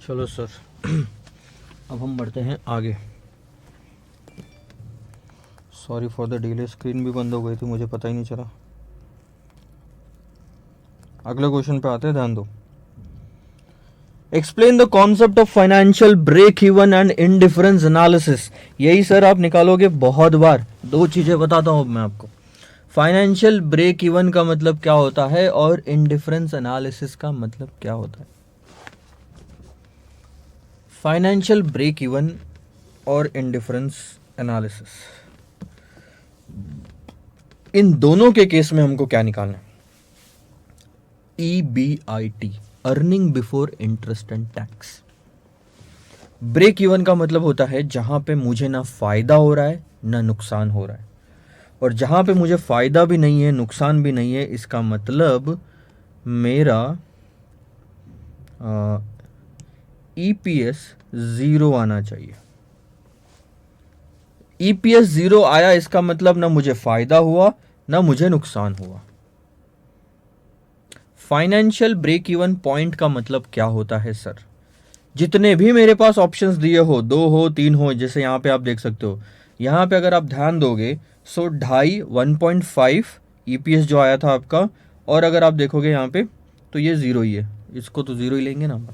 चलो सर, अब हम बढ़ते हैं आगे। Sorry for the delay, screen भी बंद हो गई थी, मुझे पता ही नहीं चला। अगले क्वेश्चन पे आते हैं, ध्यान दो। Explain the concept of financial break even and indifference analysis. यही सर आप निकालोगे बहुत बार। दो चीजें बताता हूं मैं आपको। फाइनेंशियल ब्रेक इवन का मतलब क्या होता है और इनडिफरेंस एनालिसिस का मतलब क्या होता है। फाइनेंशियल ब्रेक इवन और इनडिफरेंस एनालिसिस, इन दोनों के केस में हमको क्या निकालना है? EBIT, earning before interest and tax. Break even का मतलब होता है जहां पे मुझे ना फायदा हो रहा है ना नुकसान हो रहा है, और जहां पे मुझे फायदा भी नहीं है नुकसान भी नहीं है, इसका मतलब मेरा EPS 0 आना चाहिए। EPS 0 आया, इसका मतलब ना मुझे फायदा हुआ ना मुझे नुकसान हुआ। फाइनेंशियल ब्रेक इवन पॉइंट का मतलब क्या होता है सर? जितने भी मेरे पास ऑप्शंस दिए हो, 2 हो 3 हो, जैसे यहां पे आप देख सकते हो, यहां पे अगर आप ध्यान दोगे सो 2.5 1.5 EPS जो आया था आपका, और अगर आप देखोगे यहां पे तो ये 0 ही है, इसको तो 0 ही लेंगे ना,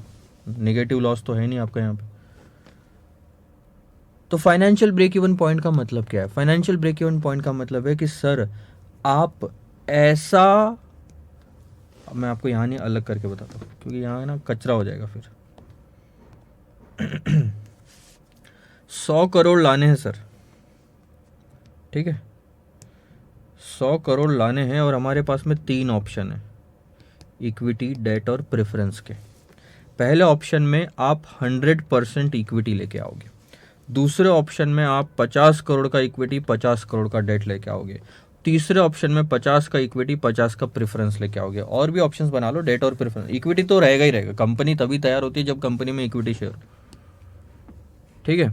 नेगेटिव लॉस तो है नहीं आपका यहाँ पे। तो फाइनेंशियल ब्रेक इवन पॉइंट का मतलब क्या है? फाइनेंशियल ब्रेक इवन पॉइंट का मतलब है कि सर आप ऐसा अब मैं आपको यहाँ नहीं अलग करके बताता हूँ, क्योंकि यहाँ ना कचरा हो जाएगा फिर। 100 करोड़ लाने हैं सर, ठीक है, 100 करोड़ लाने हैं और हमारे पास में 3 ऑप्शन है, इक्विटी, डेट और प्रेफरेंस के। पहले ऑप्शन में आप 100% इक्विटी लेके आओगे, दूसरे ऑप्शन में आप 50 करोड़ का इक्विटी 50 करोड़ का डेट लेके आओगे, तीसरे ऑप्शन में 50 का इक्विटी 50 का प्रेफरेंस लेके आओगे। और भी ऑप्शंस बना लो, डेट और प्रेफरेंस। इक्विटी तो रहेगा ही रहेगा, कंपनी तभी तैयार होती है जब कंपनी में इक्विटी शेयर, ठीक है।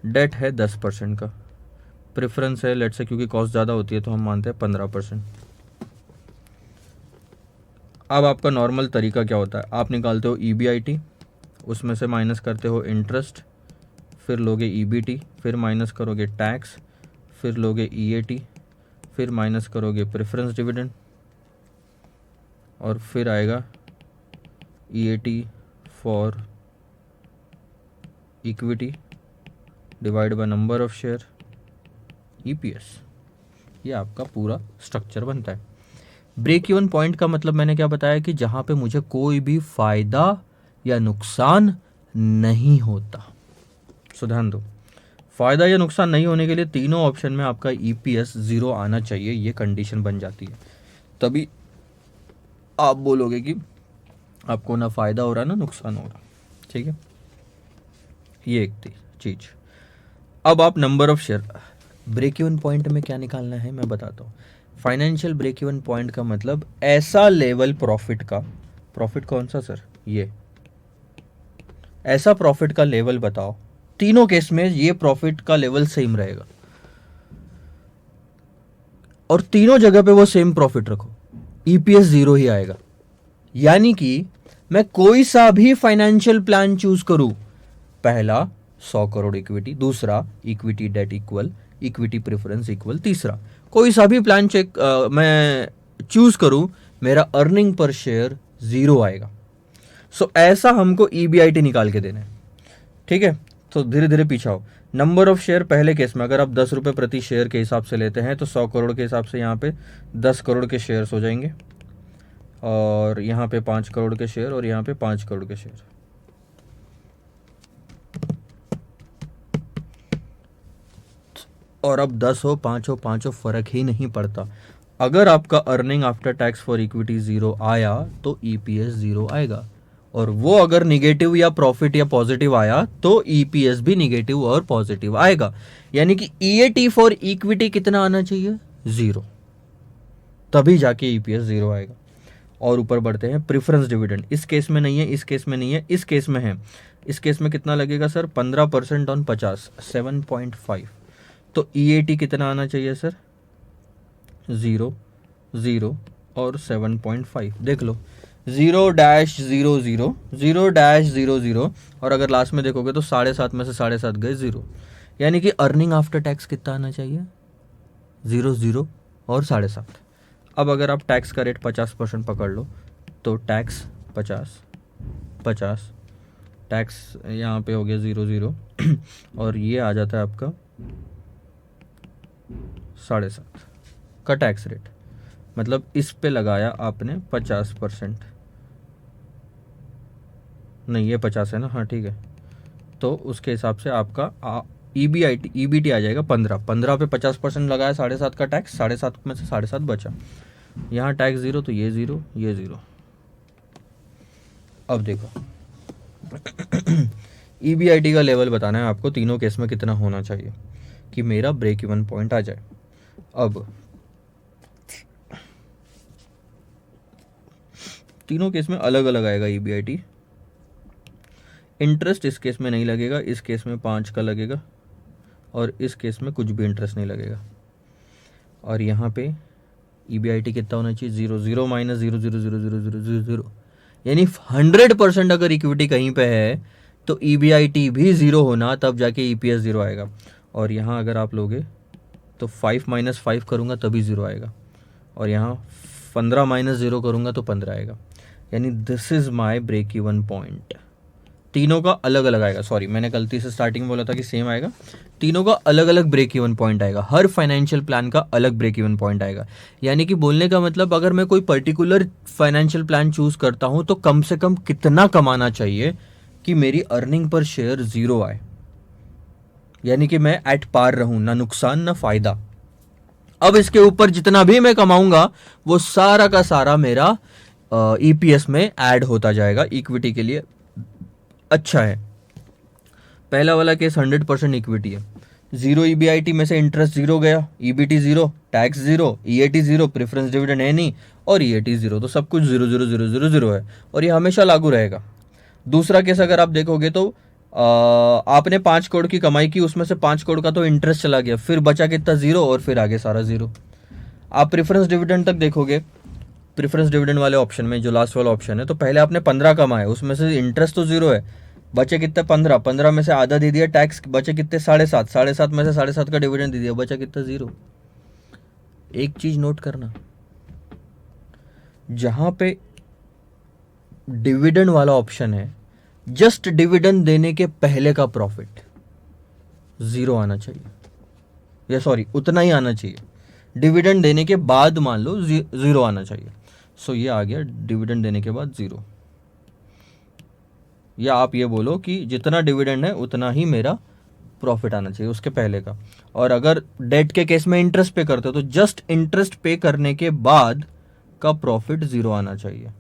डेट है 10% का, प्रेफरेंस है लेट से, क्योंकि कॉस्ट ज़्यादा होती है तो हम मानते हैं 15%। अब आपका नॉर्मल तरीका क्या होता है, आप निकालते हो EBIT, उसमें से माइनस करते हो इंटरेस्ट, फिर लोगे EBT, फिर माइनस करोगे टैक्स, फिर लोगे EAT, फिर माइनस करोगे प्रेफरेंस डिविडेंड, और फिर आएगा EAT for equity divide by number of share, EPS। ये आपका पूरा स्ट्रक्चर बनता है। ब्रेक इवन पॉइंट का मतलब मैंने क्या बताया कि जहां पे मुझे कोई भी फायदा या नुकसान नहीं होता। सो ध्यान दो, फायदा या नुकसान नहीं होने के लिए तीनों ऑप्शन में आपका EPS 0 आना चाहिए, ये कंडीशन बन जाती है। तभी आप बोलोगे कि आपको ना फायदा हो रहा ना नुकसान हो रहा, ठीक है। ये एक थी चीज। अब आप number of share, break even point में क्या निकालना है मैं बताता हूँ। फाइनेंशियल ब्रेक इवन पॉइंट का मतलब ऐसा लेवल प्रॉफिट का, प्रॉफिट कौन सा सर, ये ऐसा प्रॉफिट का लेवल बताओ, तीनों केस में ये प्रॉफिट का लेवल सेम रहेगा और तीनों जगह पे वो सेम प्रॉफिट रखो, EPS 0 ही आएगा। यानी कि मैं कोई सा भी फाइनेंशियल प्लान चूज करूं, पहला 100 करोड़ इक्विटी, दूसरा equity debt equal, equity preference equal, तीसरा कोई सा भी प्लान मैं चूज करूं, मेरा अर्निंग पर शेयर 0 आएगा। सो ऐसा हमको EBIT निकाल के देना है, ठीक है। तो धीरे धीरे पीछे आओ। नंबर ऑफ शेयर पहले केस में अगर आप 10 रुपये प्रति शेयर के हिसाब से लेते हैं तो 100 करोड़ के हिसाब से यहाँ पे 10 करोड़ के शेयर्स हो जाएंगे, और यहाँ पे 5 करोड़ के शेयर, और यहाँ पे 5 करोड़ के शेयर। और अब 10 हो 5 हो 5 हो फर्क ही नहीं पड़ता। अगर आपका earning after tax for equity 0 आया तो EPS 0 आएगा, और वो अगर निगेटिव या प्रॉफिट या पॉजिटिव आया तो EPS भी निगेटिव और पॉजिटिव आएगा। यानी कि EAT फॉर इक्विटी कितना आना चाहिए, 0, तभी जाके EPS 0 आएगा। और ऊपर बढ़ते हैं, प्रेफरेंस डिविडेंड इस केस में नहीं है, इस केस में नहीं है, इस केस में है। इस केस में कितना लगेगा सर, 15% ऑन 50, 7.5। तो EAT कितना आना चाहिए सर, 0, 0 और 7.5। देख लो, 0-00, 0-00, और अगर लास्ट में देखोगे तो 7.5 में से 7.5 गए 0। यानी कि अर्निंग आफ्टर टैक्स कितना आना चाहिए, 0, 0 और 7.5। अब अगर आप टैक्स का रेट 50% पकड़ लो तो टैक्स 50, टैक्स यहाँ पे हो गया 0, 0 और ये आ जाता है आपका 7.5 का टैक्स रेट। मतलब इस पे लगाया आपने 50%, नहीं ये 50 है ना, हाँ ठीक है। तो उसके हिसाब से आपका EBT आ जाएगा 15 पे 50% लगाया, 7.5 का टैक्स, 7.5 में से 7.5 बचा। यहाँ टैक्स 0 तो ये 0, ये 0। अब देखो EBIT का लेवल बताना है आपको, तीनों केस में कितना होना चाहिए कि मेरा ब्रेक इवन पॉइंट आ जाए। अब तीनों केस में अलग अलग आएगा EBIT। इंटरेस्ट इस केस में नहीं लगेगा, इस केस में 5 का लगेगा, और इस केस में कुछ भी इंटरेस्ट नहीं लगेगा। और यहाँ पे EBIT कितना होना चाहिए, 0, 0 माइनस 0, 0, 0, 0, 0, 0, 0। यानी 100% अगर इक्विटी कहीं पे है तो EBIT भी 0 होना, तब जाके EPS 0 आएगा। और यहाँ अगर आप लोगे तो 5 - 5 करूँगा तभी 0 आएगा, और यहाँ 15 - 0 करूँगा तो 15 आएगा। यानी this is my break even point. तीनों का अलग अलग आएगा, सॉरी मैंने गलती से स्टार्टिंग में बोला था कि सेम आएगा, तीनों का अलग अलग ब्रेक इवन पॉइंट आएगा, हर फाइनेंशियल प्लान का अलग ब्रेक इवन पॉइंट आएगा। यानी कि बोलने का मतलब अगर मैं कोई पर्टिकुलर फाइनेंशियल प्लान चूज करता हूं तो कम से कम कितना कमाना चाहिए कि मेरी अर्निंग पर शेयर 0 आए, यानी कि मैं एट पार रहूं, ना नुकसान ना फायदा। अब इसके ऊपर जितना भी मैं कमाऊंगा वो सारा का सारा मेरा ईपीएस में ऐड होता जाएगा, इक्विटी के लिए अच्छा है। पहला वाला केस 100% इक्विटी है, 0 ईबीआईटी में से इंटरेस्ट 0 गया, EBT 0, tax 0, EAT 0, preference dividend है नहीं और ईएटी 0, तो सब कुछ 0 0 0 0 0 है और ये हमेशा लागू रहेगा। दूसरा केस अगर आप देखोगे तो आपने 5 करोड़ की कमाई की, उसमें से 5 करोड़ का तो इंटरेस्ट चला गया, फिर बचा कितना 0 और फिर आगे सारा 0। आप प्रेफरेंस डिविडेंड तक देखोगे, प्रेफरेंस डिविडेंड वाले ऑप्शन में जो लास्ट वाला ऑप्शन है, तो पहले आपने 15 कमाया, उसमें से इंटरेस्ट तो 0 है, बचे कितने 15, 15 में से आधा दे दिया टैक्स, बचे कितने 7.5, 7.5 में से 7.5 का डिविडेंड दे दिया, बचा कितना 0। एक चीज नोट करना, जहां पे डिविडेंड वाला ऑप्शन है, जस्ट डिविडेंड देने के पहले का प्रॉफिट 0 आना चाहिए, या सॉरी उतना ही आना चाहिए, डिविडेंड देने के बाद मान लो 0 आना चाहिए। सो ये आ गया डिविडेंड देने के बाद 0, या आप ये बोलो कि जितना डिविडेंड है उतना ही मेरा प्रॉफिट आना चाहिए उसके पहले का। और अगर डेट के केस में इंटरेस्ट पे करते हो तो जस्ट इंटरेस्ट पे करने के बाद का प्रॉफिट 0 आना चाहिए,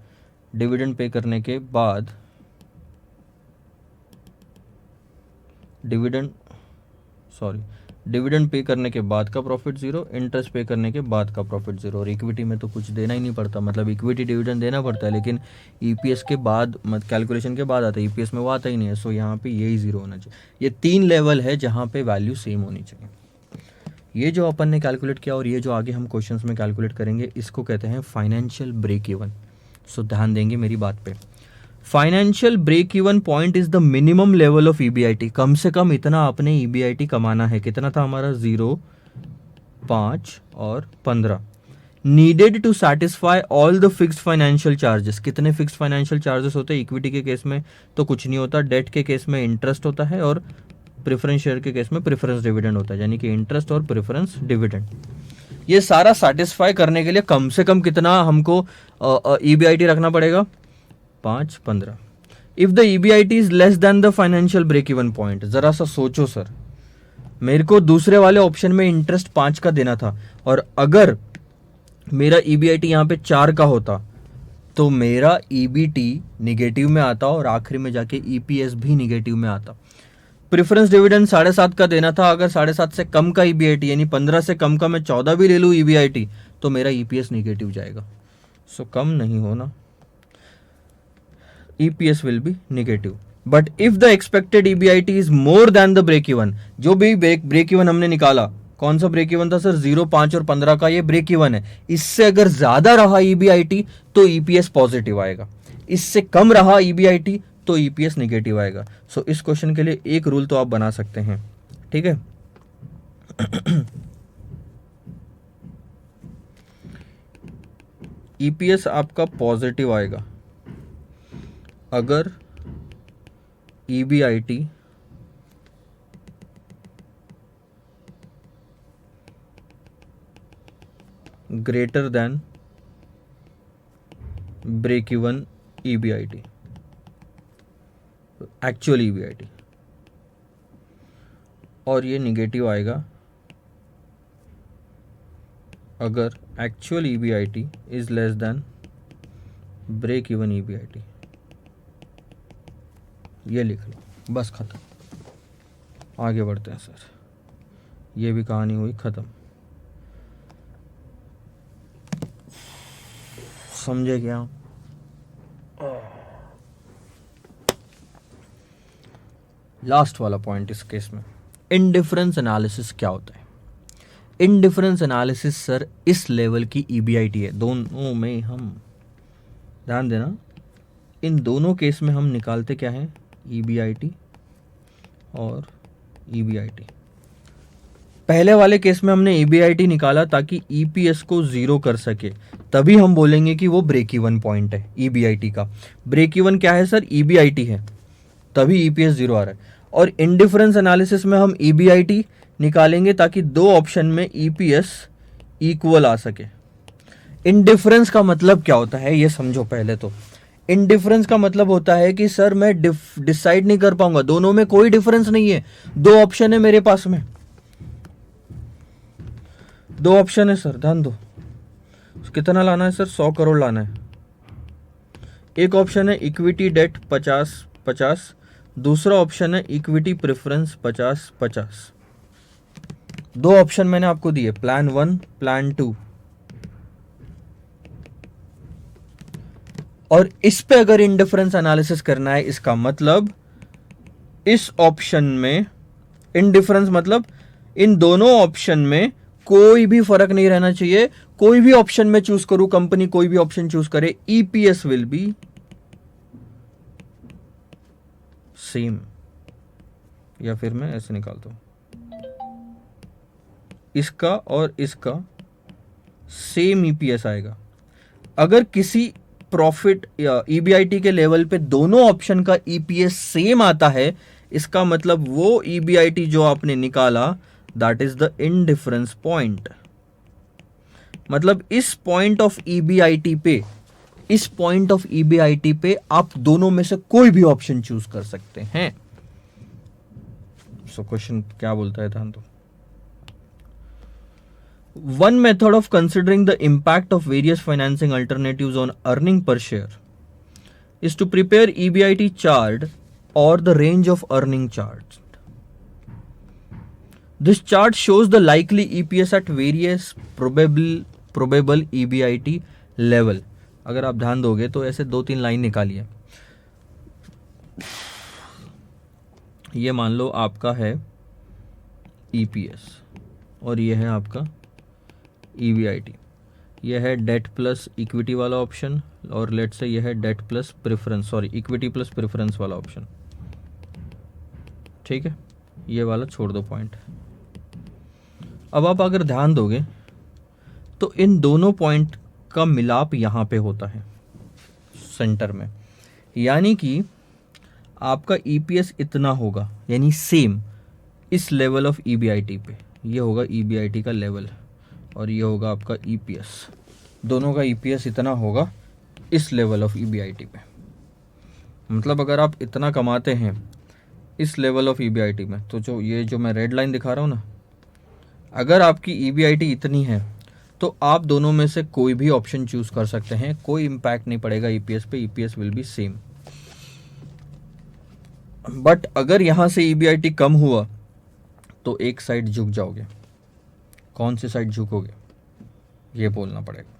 डिविडेंड पे करने के बाद, डिविडेंड पे करने के बाद का प्रॉफिट 0, इंटरेस्ट पे करने के बाद का प्रॉफिट 0। और इक्विटी में तो कुछ देना ही नहीं पड़ता, मतलब इक्विटी डिविडेंड देना पड़ता है लेकिन ईपीएस के बाद, कैलकुलेशन के बाद आता है, ईपीएस में वो आता ही नहीं है। सो यहाँ पे यही 0 होना चाहिए। ये 3 लेवल है जहाँ पे वैल्यू सेम होनी चाहिए। ये जो अपन ने कैलकुलेट किया और ये जो आगे हम क्वेश्चंस में कैलकुलेट करेंगे, इसको कहते हैं फाइनेंशियल ब्रेक इवन। सो ध्यान देंगे मेरी बात पे। Financial break even point is the minimum level of EBIT. कम से कम इतना आपने ईबीआईटी कमाना है। कितना था हमारा? 0, 5 और 15। Needed to satisfy all the fixed financial charges. कितने फिक्स्ड फाइनेंशियल चार्जेस होते हैं? इक्विटी के केस में तो कुछ नहीं होता, डेट के केस में इंटरेस्ट होता है और प्रेफरेंस शेयर के केस में प्रेफरेंस डिविडेंड होता है, यानी कि इंटरेस्ट और प्रेफरेंस डिविडेंड। ये सारा सेटिस्फाई करने के लिए कम से कम कितना हमको ईबीआईटी रखना पड़ेगा? 5, 15। If the EBIT is less than the financial break even point. जरा सा सोचो सर, मेरे को दूसरे वाले ऑप्शन में इंटरेस्ट 5 का देना था और अगर मेरा ईबीआईटी यहाँ पे 4 का होता तो मेरा ईबीटी निगेटिव में आता और आखिरी में जाके ईपीएस भी निगेटिव में आता। प्रेफरेंस डिविडेंड 7.5 का देना था, अगर 7.5 से कम का ईबीआईटी यानी 15 से कम का मैं 14 भी ले लूँ ईबीआईटी तो मेरा ईपीएस निगेटिव जाएगा। सो कम नहीं होना, EPS will be negative. But if the expected EBIT is more than the break even, जो भी break even हमने निकाला, कौन सा break even था सर? 0, 5 और 15 का ये break even है। इससे अगर ज्यादा रहा EBIT तो EPS पॉजिटिव आएगा, इससे कम रहा EBIT तो EPS नेगेटिव आएगा। सो इस क्वेश्चन के लिए एक रूल तो आप बना सकते हैं, ठीक है। EPS आपका पॉजिटिव आएगा अगर EBIT greater than break even EBIT, actual EBIT, और ये निगेटिव आएगा अगर actual EBIT is less than break even EBIT। ये लिख लो, बस खत्म। आगे बढ़ते हैं सर, ये भी कहानी हुई खत्म। समझे क्या? लास्ट वाला पॉइंट इस केस में, इनडिफरेंस एनालिसिस क्या होता है? इनडिफरेंस एनालिसिस सर इस लेवल की EBIT है। दोनों में हम ध्यान देना, इन दोनों केस में हम निकालते क्या है? EBIT और EBIT। पहले वाले केस में हमने EBIT निकाला ताकि EPS को 0 कर सके, तभी हम बोलेंगे कि वो ब्रेक इवन पॉइंट है EBIT का। ब्रेक इवन क्या है सर? EBIT है, तभी ईपीएस जीरो आ रहा है। और इंडिफरेंस एनालिसिस में हम ईबीआईटी निकालेंगे ताकि दो ऑप्शन में ईपीएस इक्वल आ सके। इंडिफरेंस का मतलब क्या होता है ये समझो पहले तो। इंडिफरेंस का मतलब होता है कि सर मैं डिसाइड नहीं कर पाऊंगा, दोनों में कोई डिफरेंस नहीं है, दो ऑप्शन है मेरे पास में, दो ऑप्शन है सर, ध्यान दो। कितना लाना है सर? 100 करोड़ लाना है। एक ऑप्शन है इक्विटी डेट 50-50, दूसरा ऑप्शन है इक्विटी प्रेफरेंस 50-50। दो ऑप्शन मैंने आपको दिए, प्लान 1, प्लान 2। और इस पे अगर इंडिफरेंस एनालिसिस करना है, इसका मतलब इस ऑप्शन में इंडिफरेंस मतलब इन दोनों ऑप्शन में कोई भी फर्क नहीं रहना चाहिए। कोई भी ऑप्शन में चूज करूं, कंपनी कोई भी ऑप्शन चूज करे, ईपीएस विल बी सेम। या फिर मैं ऐसे निकालता हूं, इसका और इसका सेम ईपीएस आएगा। अगर किसी प्रॉफिट या ईबीआईटी के लेवल पे दोनों ऑप्शन का ईपीएस सेम आता है, इसका मतलब वो ईबीआईटी जो आपने निकाला that is the indifference point. मतलब इस पॉइंट ऑफ ईबीआईटी पे, इस पॉइंट ऑफ ईबीआईटी पे आप दोनों में से कोई भी ऑप्शन चूज कर सकते हैं। सो क्वेश्चन क्या बोलता है, ध्यान दो। One method of considering the impact of various financing alternatives on earning per share is to prepare EBIT chart or the range of earning charts. This chart shows the likely EPS at various probable EBIT level. अगर आप ध्यान दोगे तो ऐसे 2-3 लाइन निकालिए। ये मान लो आपका है EPS और ये है आपका EBIT। यह है डेट प्लस इक्विटी वाला ऑप्शन, और लेट से यह है debt plus preference, sorry equity plus preference वाला ऑप्शन। ठीक है, ये वाला छोड़ दो पॉइंट। अब आप अगर ध्यान दोगे तो इन दोनों पॉइंट का मिलाप यहाँ पे होता है सेंटर में, यानी कि आपका ईपीएस इतना होगा, यानी सेम इस लेवल ऑफ ईबीआईटी पे। ये होगा ईबीआईटी का लेवल और ये होगा आपका ईपीएस। दोनों का ईपीएस इतना होगा इस लेवल ऑफ ईबीआईटी पे। मतलब अगर आप इतना कमाते हैं इस लेवल ऑफ ईबीआईटी में, तो जो ये जो मैं रेड लाइन दिखा रहा हूँ ना, अगर आपकी ईबीआईटी इतनी है तो आप दोनों में से कोई भी ऑप्शन चूज कर सकते हैं, कोई इम्पैक्ट नहीं पड़ेगा ईपीएस पे, EPS will be same. But अगर यहां से ईबीआईटी कम हुआ तो एक साइड झुक जाओगे। कौन सी साइड झुकोगे ये बोलना पड़ेगा।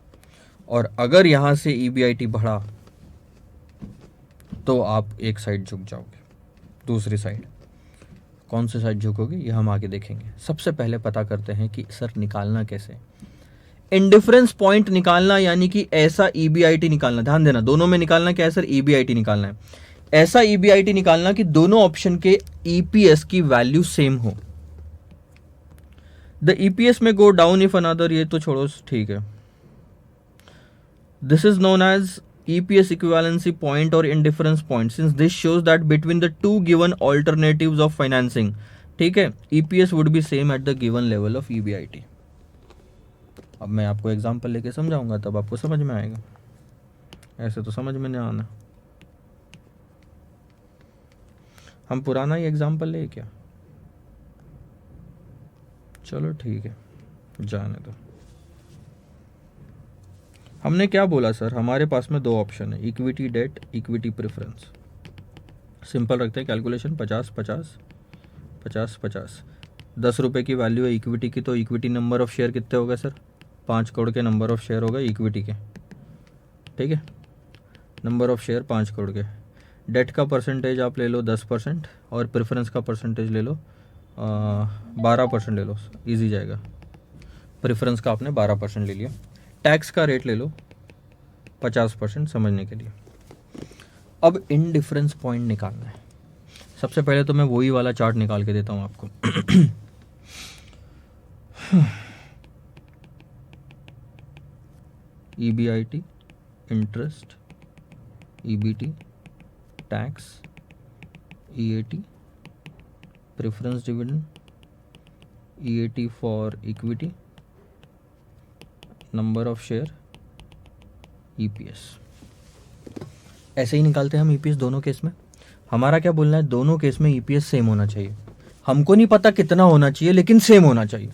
और अगर यहां से ईबीआईटी बढ़ा तो आप एक साइड झुक जाओगे, दूसरी साइड। कौन सी साइड झुकोगे ये हम आगे देखेंगे। सबसे पहले पता करते हैं कि सर निकालना कैसे। इंडिफरेंस पॉइंट निकालना यानी कि ऐसा ईबीआईटी निकालना, ध्यान देना दोनों में निकालना क्या है सर, ईबीआईटी निकालना है। ऐसा ईबीआईटी निकालना कि दोनों ऑप्शन के ईपीएस की वैल्यू सेम हो। द ईपीएस में गो डाउन इफ अनदर, ये तो छोड़ो, ठीक है। This is known as EPS equivalency point or indifference point, since this shows that between the two given alternatives of financing, ठीक है, EPS would be same at the given level of EBIT। अब मैं आपको एग्जांपल लेके समझाऊंगा तब आपको समझ में आएगा, ऐसे तो समझ में नहीं आना। हम पुराना ही एग्जांपल ले क्या? चलो ठीक है, जाने दो। हमने क्या बोला सर, हमारे पास में दो ऑप्शन है, equity debt, equity preference. Simple रखते हैं कैलकुलेशन, 50-50, 50-50। 10 रुपये की वैल्यू है इक्विटी की, तो इक्विटी नंबर ऑफ शेयर कितने हो गए सर? 5 करोड़ के नंबर ऑफ शेयर हो गए इक्विटी के। ठीक है, नंबर ऑफ शेयर 5 करोड़ के। डेट का परसेंटेज आप ले लो 10% और प्रेफरेंस का परसेंटेज ले लो 12% ले लो, ईजी जाएगा। प्रेफरेंस का आपने 12% ले लिया। टैक्स का रेट ले लो 50% समझने के लिए। अब इनडिफरेंस पॉइंट निकालना है। सबसे पहले तो मैं वही वाला चार्ट निकाल के देता हूं आपको। EBIT, interest, EBT, tax, EAT, preference dividend, EAT for equity, number of share, EPS। ऐसे ही निकालते हैं हम EPS दोनों केस में। हमारा क्या बोलना है, दोनों केस में EPS सेम होना चाहिए। हमको नहीं पता कितना होना चाहिए, लेकिन सेम होना चाहिए।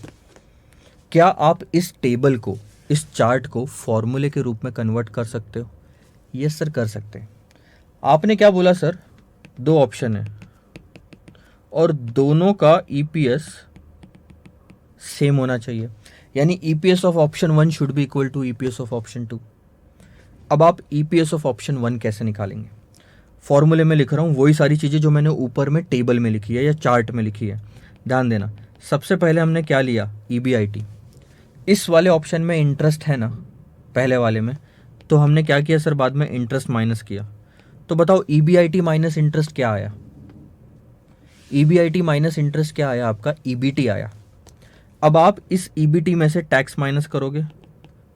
क्या आप इस टेबल को, इस चार्ट को फॉर्मूले के रूप में कन्वर्ट कर सकते हो? यस सर, कर सकते हैं। आपने क्या बोला सर, दो ऑप्शन है और दोनों का EPS सेम होना चाहिए, यानी EPS of option 1 should be equal to EPS of option 2। अब आप EPS ऑफ ऑप्शन 1 कैसे निकालेंगे? फॉर्मूले में लिख रहा हूँ वही सारी चीज़ें जो मैंने ऊपर में टेबल में लिखी है या चार्ट में लिखी है, ध्यान देना। सबसे पहले हमने क्या लिया, EBIT। इस वाले ऑप्शन में इंटरेस्ट है ना, पहले वाले में, तो हमने क्या किया सर, बाद में इंटरेस्ट माइनस किया। तो बताओ EBIT माइनस इंटरेस्ट क्या आया? EBIT माइनस इंटरेस्ट क्या आया आपका, EBT आया। अब आप इस EBT में से टैक्स माइनस करोगे,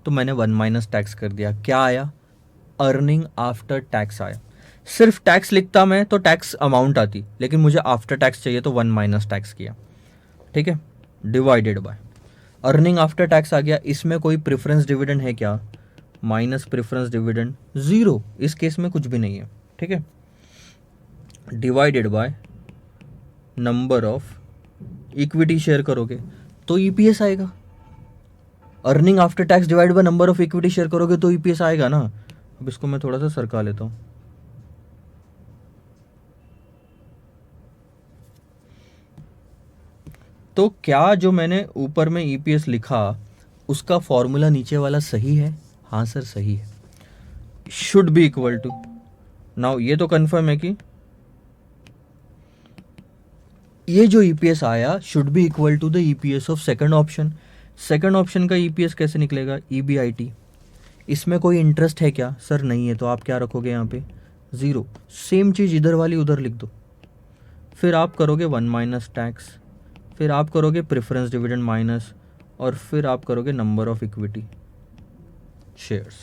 तो मैंने 1 माइनस टैक्स कर दिया। क्या आया, अर्निंग आफ्टर टैक्स आया। सिर्फ टैक्स लिखता मैं तो टैक्स अमाउंट आती, लेकिन मुझे आफ्टर टैक्स चाहिए तो 1 माइनस टैक्स किया, ठीक है, divided by earning after tax आ गया। इसमें कोई प्रेफरेंस डिविडेंड है क्या, माइनस प्रेफरेंस डिविडेंड, जीरो, इस केस में कुछ भी नहीं है, ठीक है, divided by number of equity share करोगे तो EPS आएगा। Earning after tax divide by number of equity share करोगे तो EPS आएगा ना। अब इसको मैं थोड़ा सा सरका लेता हूं। तो क्या जो मैंने ऊपर में EPS लिखा उसका फॉर्मूला नीचे वाला सही है? हाँ सर सही है, should be equal to. Now ये तो कंफर्म है कि ये जो EPS आया should be equal to the EPS of second option. Second option का EPS कैसे निकलेगा, EBIT। इसमें कोई इंटरेस्ट है क्या सर, नहीं है, तो आप क्या रखोगे यहाँ पे, ज़ीरो। सेम चीज़ इधर वाली उधर लिख दो। फिर आप करोगे 1 माइनस टैक्स, फिर आप करोगे प्रेफरेंस डिविडेंड माइनस, और फिर आप करोगे नंबर ऑफ इक्विटी शेयर्स,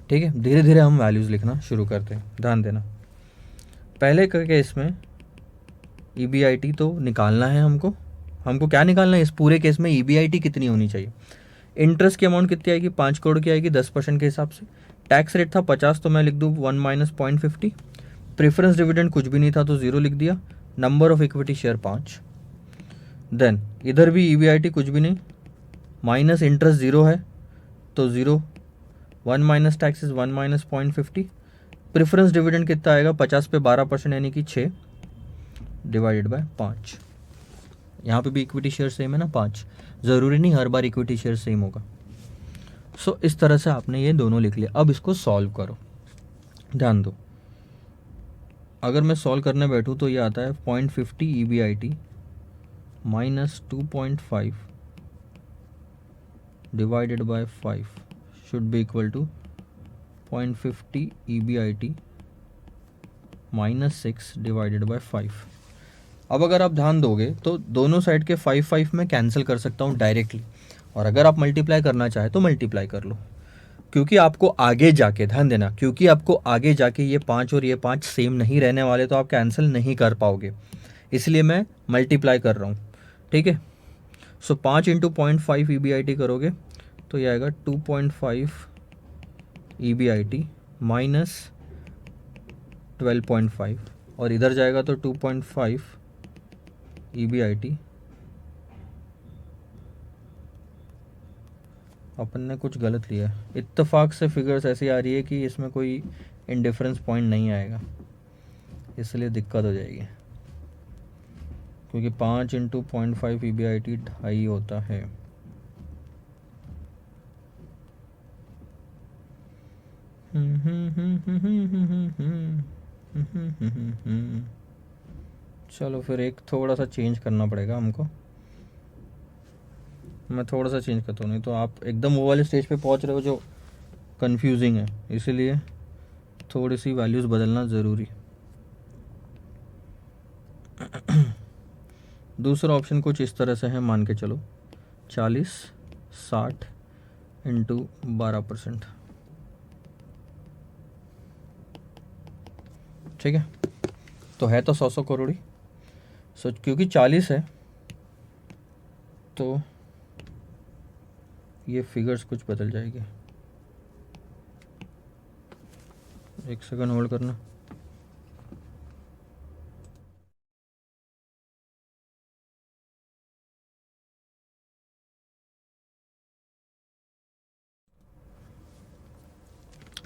ठीक है। धीरे धीरे हम वैल्यूज़ लिखना शुरू करते हैं, ध्यान देना। पहले के केस में EBIT तो निकालना है हमको क्या निकालना है, इस पूरे केस में EBIT कितनी होनी चाहिए। इंटरेस्ट की अमाउंट कितनी आएगी, 5 करोड़ की आएगी 10% के हिसाब से। टैक्स रेट था 50, तो मैं लिख दूँ 1 माइनस 0.50। प्रेफरेंस डिविडेंड कुछ भी नहीं था तो 0 लिख दिया। Number of equity share 5। Then इधर भी EBIT कुछ भी नहीं, माइनस इंटरेस्ट 0 है तो 0। 1 minus tax is 1 minus 0.50। Preference dividend कितना आएगा, 50 पे 12% यानी कि 6, डिवाइडेड बाय 5। यहाँ पे भी इक्विटी शेयर सेम है ना, 5। ज़रूरी नहीं हर बार इक्विटी शेयर सेम होगा। सो इस तरह से आपने ये दोनों लिख लिया। अब इसको सॉल्व करो, ध्यान दो। अगर मैं सॉल्व करने बैठूँ तो ये आता है 0.50 EBIT minus 2.5 divided by 5 should be equal to 0.50 EBIT minus 6 divided by 5। अब अगर आप ध्यान दोगे तो दोनों साइड के 5 में कैंसिल कर सकता हूँ डायरेक्टली, और अगर आप मल्टीप्लाई करना चाहे तो मल्टीप्लाई कर लो, क्योंकि आपको आगे जाके, ध्यान देना, क्योंकि आपको आगे जाके ये 5 और ये 5 सेम नहीं रहने वाले, तो आप कैंसिल नहीं कर पाओगे, इसलिए मैं मल्टीप्लाई कर रहा हूँ, ठीक है। सो 5 इंटू 0.5 EBIT करोगे तो ये आएगा 2.5 EBIT माइनस 12.5, और इधर जाएगा तो 2.5 EBIT। अपन ने कुछ गलत लिया, इत्तेफाक से फिगर्स ऐसी आ रही है कि इसमें कोई इंडिफरेंस पॉइंट नहीं आएगा, इसलिए दिक्कत हो जाएगी, क्योंकि 5 इंटू 0.5 EBIT 2.5 होता है। चलो फिर एक थोड़ा सा चेंज करना पड़ेगा हमको, मैं थोड़ा सा चेंज करता हूँ, नहीं तो आप एकदम वो वाले स्टेज पे पहुँच रहे हो जो कंफ्यूजिंग है, इसीलिए थोड़ी सी वैल्यूज़ बदलना ज़रूरी। दूसरा ऑप्शन कुछ इस तरह से है, मान के चलो 40/60 इंटू 12%, ठीक है। तो है तो 100 करोड़ ही। सो क्योंकि 40 है तो ये फिगर्स कुछ बदल जाएगी। एक सेकंड होल्ड करना।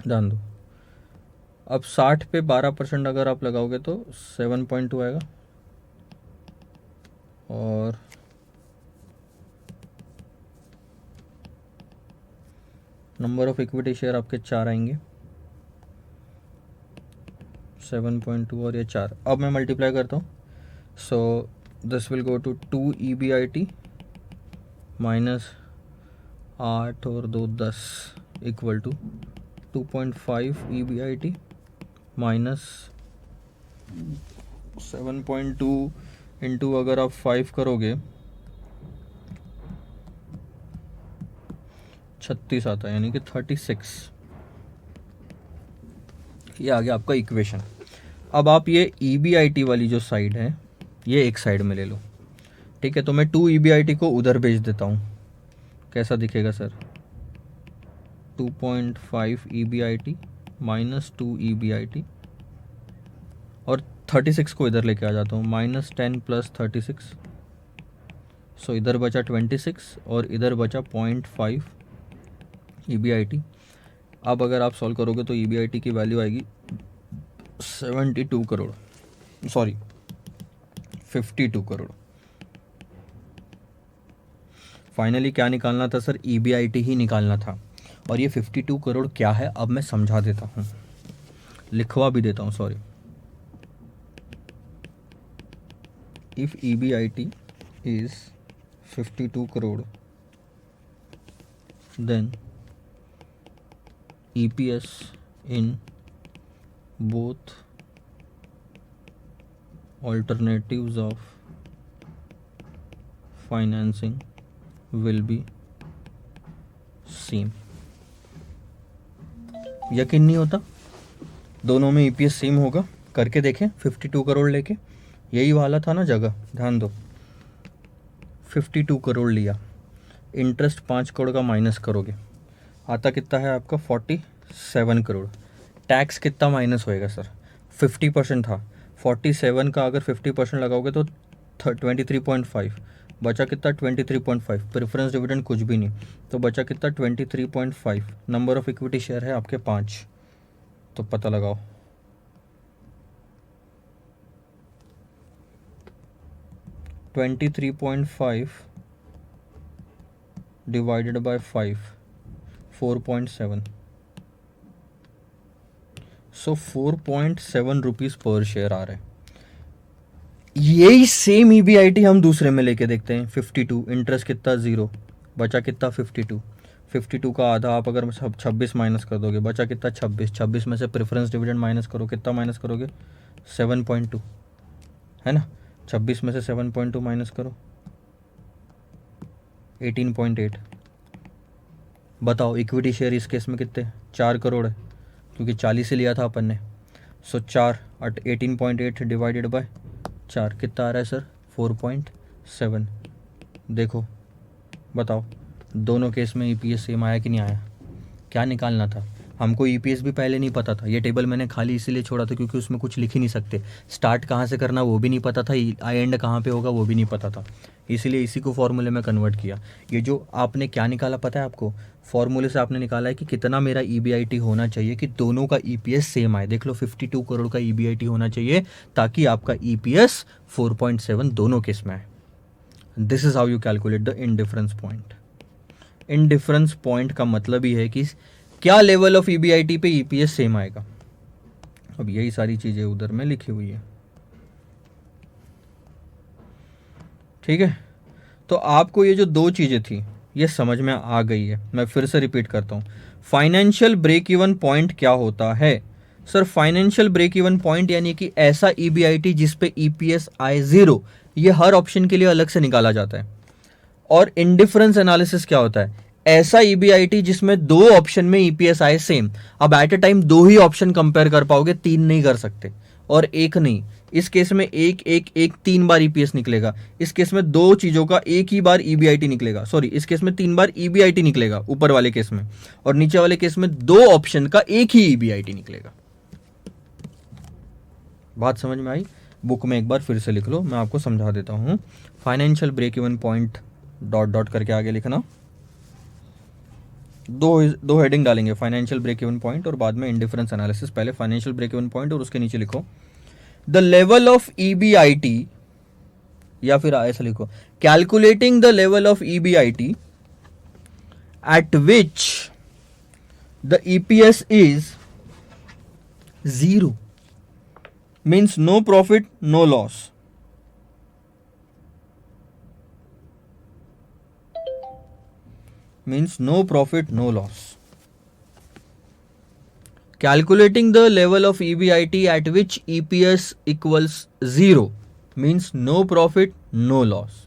ध्यान दो, अब 60 पे 12% अगर आप लगाओगे तो 7.2 आएगा, और नंबर ऑफ इक्विटी शेयर आपके 4 आएंगे, 7.2 और ये 4। अब मैं मल्टीप्लाई करता हूँ। So this will go to 2 EBIT minus 8 और 2 10 equal to 2.5 EBIT minus 7.2 into अगर आप 5 करोगे 36 आता है, यानी कि 36। ये आ गया आपका इक्वेशन। अब आप ये EBIT वाली जो साइड है ये एक साइड में ले लो, ठीक है। तो मैं 2 EBIT को उधर भेज देता हूँ, कैसा दिखेगा सर? 2.5 EBIT माइनस 2 EBIT, और 36 को इधर लेके आ जाता हूँ, -10 प्लस 36। सो इधर बचा 26 और इधर बचा 0.5 EBIT। अब अगर आप सॉल्व करोगे तो EBIT की वैल्यू आएगी 72 करोड़, सॉरी 52 करोड़। फाइनली क्या निकालना था सर? EBIT ही निकालना था। और ये 52 करोड़ क्या है अब मैं समझा देता हूँ, लिखवा भी देता हूँ, sorry. If EBIT is 52 crore, then EPS in both alternatives of financing will be same। यकीन नहीं होता? दोनों में EPS सेम होगा, करके देखें। 52 करोड़ लेके, यही वाला था ना जगह, ध्यान दो। 52 करोड़ लिया, इंटरेस्ट 5 करोड़ का माइनस करोगे, आता कितना है आपका? 47 करोड़। टैक्स कितना माइनस होएगा सर? 50% था, 47 का अगर 50% लगाओगे तो 23.5, बचा कितना? 23.5। प्रेफरेंस डिविडेंड कुछ भी नहीं, तो बचा कितना? 23.5। नंबर ऑफ इक्विटी शेयर है आपके 5, तो पता लगाओ। $23.5 डिवाइडेड बाय 5, 4.7। सो 4.7 रुपीज़ पर शेयर आ रहे हैं। यही सेम EBIT हम दूसरे में लेके देखते हैं। 52, इंटरेस्ट कितना? 0, बचा कितना? 52। 52 का आधा आप अगर 26 माइनस कर दोगे, बचा कितना? 26। 26 में से प्रेफरेंस डिविडेंड माइनस करो, कितना माइनस करोगे? 7.2, है ना। 26 में से 7.2 माइनस करो, 18.8। बताओ इक्विटी शेयर इस केस में कितने? 4 करोड़ है, क्योंकि 40 ही लिया था अपन ने। सो 4 18.8 डिवाइडेड बाय 4 कितना आ रहा है सर? 4.7। देखो बताओ दोनों केस में EPS सेम आया कि नहीं आया? क्या निकालना था हमको? EPS भी पहले नहीं पता था। ये टेबल मैंने खाली इसीलिए छोड़ा था क्योंकि उसमें कुछ लिख ही नहीं सकते। स्टार्ट कहाँ से करना वो भी नहीं पता था, एंड कहाँ पे होगा वो भी नहीं पता था, इसीलिए इसी को फॉर्मूले में कन्वर्ट किया। ये जो आपने क्या निकाला पता है आपको? फॉर्मूले से आपने निकाला है कि कितना मेरा EBIT होना चाहिए कि दोनों का EPS सेम आए। देख लो 52 करोड़ का EBIT होना चाहिए ताकि आपका EPS 4.7 दोनों केस में आए। This is how you calculate the indifference point. Indifference point का मतलब ही है कि क्या लेवल ऑफ EBIT पे EPS सेम आएगा। अब यही सारी चीजें उधर में लिखी हुई है, ठीक है। तो आपको ये जो दो चीजें थी ये समझ में आ गई है। मैं फिर से रिपीट करता हूं, फाइनेंशियल ब्रेक इवन पॉइंट क्या होता है sir? Financial break even point यानी कि ऐसा EBIT जिस पे EPS आए 0, ये हर ऑप्शन के लिए अलग से निकाला जाता है। और इंडिफरेंस एनालिसिस क्या होता है? ऐसा EBIT जिसमें दो ऑप्शन में EPS आए सेम। अब एट ए टाइम दो ही ऑप्शन कंपेयर कर पाओगे, तीन नहीं कर सकते। और एक नहीं, इस केस में एक एक एक 3 बार ईपीएस निकलेगा, इस केस में 2 चीज़ों का एक ही बार ईबीआईटी निकलेगा, सॉरी इस केस में 3 बार ईबीआईटी निकलेगा ऊपर वाले केस में, और नीचे वाले केस में 2 ऑप्शन का एक ही ईबीआईटी निकलेगा। बात समझ में आई? बुक में एक बार फिर से लिख लो, मैं आपको समझा देता हूँ। Financial break even point dot dot करके आगे लिखना, दो हेडिंग डालेंगे, फाइनेंशियल ब्रेक इवन पॉइंट और बाद में इंडिफरेंस एनालिसिस। पहले फाइनेंशियल ब्रेक इवन पॉइंट और उसके नीचे लिखो द लेवल ऑफ ईबीआईटी, या फिर ऐसा लिखो calculating the level of EBIT eight which the EPS is 0 means no profit no loss. Means no profit no loss. Calculating the level of EBIT at which EPS equals 0 means no profit no loss.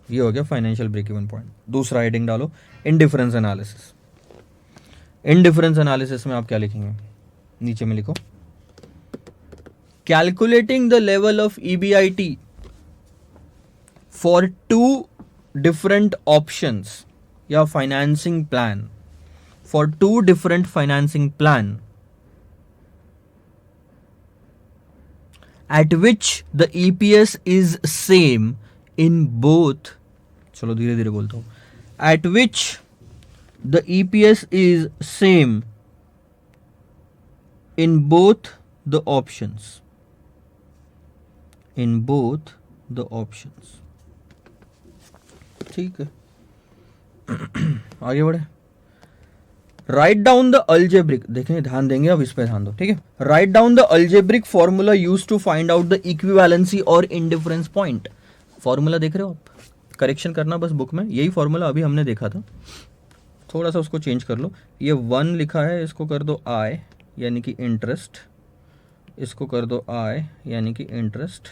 ये हो गया फाइनेंशियल ब्रेक इवन पॉइंट। दूसरा हेडिंग डालो इनडिफरेंस एनालिसिस। इनडिफरेंस एनालिसिस में आप क्या लिखेंगे? नीचे में लिखो calculating the level of EBIT for 2 different options या financing plan, for 2 different financing plan at which the EPS is same in both, चलो धीरे धीरे बोलता हूँ, at which the EPS is same in both the options, in both the options। ठीक है, आगे बढ़े। राइट डाउन द अल्जेब्रिक, देखें ध्यान देंगे अब इस पे ध्यान दो, ठीक है। Write down the algebraic formula use to find out the equivalency और इंडिफरेंस पॉइंट। फॉर्मूला देख रहे हो आप, करेक्शन करना बस बुक में, यही फॉर्मूला अभी हमने देखा था, थोड़ा सा उसको चेंज कर लो। ये 1 लिखा है, इसको कर दो आई यानी कि इंटरेस्ट, इसको कर दो आई यानी कि इंटरेस्ट,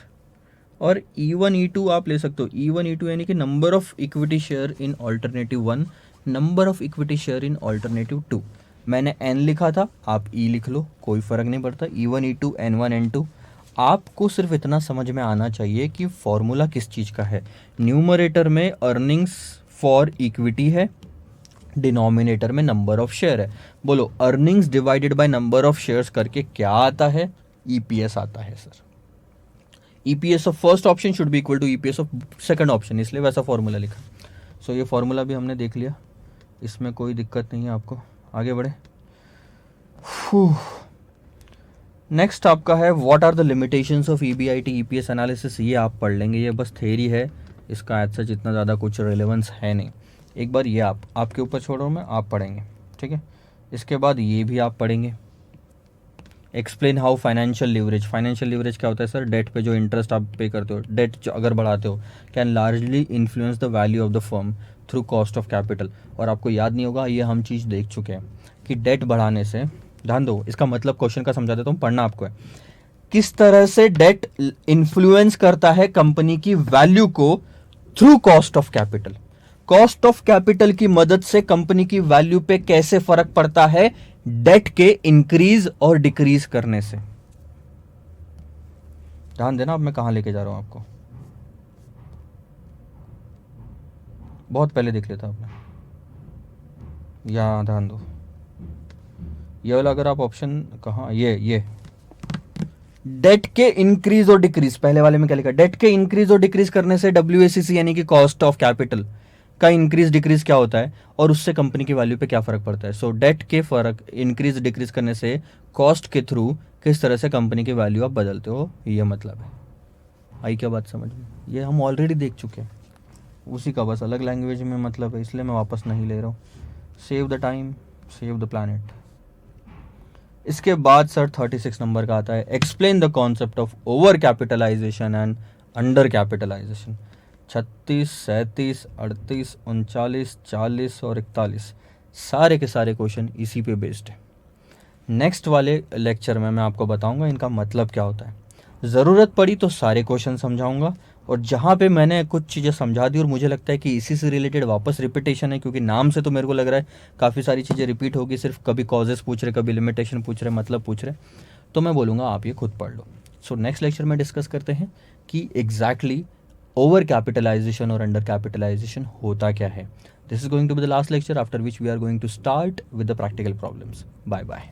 और E1 E2 आप ले सकते हो। E1 E2 यानी कि number of equity share in alternative 1, number of equity share in alternative 2। मैंने N लिखा था, आप E लिख लो, कोई फर्क नहीं पड़ता। E1 E2 N1 N2। आपको सिर्फ इतना समझ में आना चाहिए कि फॉर्मूला किस चीज़ का है। न्यूमरेटर में अर्निंग्स फॉर इक्विटी है, डिनोमिनेटर में नंबर ऑफ शेयर है। बोलो earnings divided by number of shares करके क्या आता है? ईपीएस आता है sir. EPS of first option should be equal to EPS of second option, इसलिए वैसा फॉर्मूला लिखा। सो ये फॉर्मूला भी हमने देख लिया, इसमें कोई दिक्कत नहीं है आपको। आगे बढ़े। नेक्स्ट आपका है what are the limitations of EBIT EPS analysis. ये आप पढ़ लेंगे, ये बस थ्योरी है, इसका एज सच इतना ज़्यादा कुछ रिलेवेंस है नहीं। एक बार ये आपके ऊपर छोड़ रहा हूँ मैं, आप पढ़ेंगे, ठीक है। इसके बाद ये भी आप पढ़ेंगे, explain how financial leverage. Financial leverage क्या होता है सर? डेट पे जो इंटरेस्ट आप पे करते हो, डेट जो अगर बढ़ाते हो, can largely influence the value of the firm through cost of capital. और आपको याद नहीं होगा, ये हम चीज़ देख चुके हैं कि डेट बढ़ाने से, ध्यान दो इसका मतलब क्वेश्चन का समझा देता हूँ, पढ़ना आपको है, किस तरह से डेट इन्फ्लुएंस करता है कंपनी की वैल्यू को through cost of capital. Cost of capital की मदद से कंपनी की वैल्यू पे कैसे फर्क पड़ता है डेट के इंक्रीज और डिक्रीज करने से। ध्यान देना, अब मैं कहां लेके जा रहा हूं आपको, बहुत पहले देख लेता आपने, यहां ध्यान दो। ये वाला अगर आप ऑप्शन कहां, ये डेट के इंक्रीज और डिक्रीज, पहले वाले में क्या लिखा? डेट के इंक्रीज और डिक्रीज करने से WACC यानी कि कॉस्ट ऑफ कैपिटल का इंक्रीज डिक्रीज क्या होता है और उससे कंपनी की वैल्यू पे क्या फर्क पड़ता है। सो डेट के फर्क इंक्रीज डिक्रीज करने से कॉस्ट के थ्रू किस तरह से कंपनी की वैल्यू आप बदलते हो, ये मतलब है। आई क्या बात समझ में? ये हम ऑलरेडी देख चुके हैं, उसी का बस अलग लैंग्वेज में मतलब है, इसलिए मैं वापस नहीं ले रहा हूँ। Save the time, save the planet. इसके बाद सर 36 नंबर का आता है, explain the concept of over capitalization and under capitalization. 36, 37, 38, 39, 40 और 41 सारे के सारे क्वेश्चन इसी पे बेस्ड है। नेक्स्ट वाले लेक्चर में मैं आपको बताऊंगा इनका मतलब क्या होता है। ज़रूरत पड़ी तो सारे क्वेश्चन समझाऊंगा, और जहाँ पे मैंने कुछ चीज़ें समझा दी और मुझे लगता है कि इसी से रिलेटेड वापस रिपीटेशन है, क्योंकि नाम से तो मेरे को लग रहा है काफ़ी सारी चीज़ें रिपीट होगी, सिर्फ कभी कॉजेस पूछ रहे, कभी लिमिटेशन पूछ रहे, मतलब पूछ रहे, तो मैं बोलूँगा आप ये खुद पढ़ लो। सो नेक्स्ट लेक्चर में डिस्कस करते हैं कि एग्जैक्टली ओवर कैपिटलाइजेशन और अंडर कैपिटलाइजेशन होता क्या है। This is going to be the last lecture, after which we are going to start with the practical problems. Bye bye.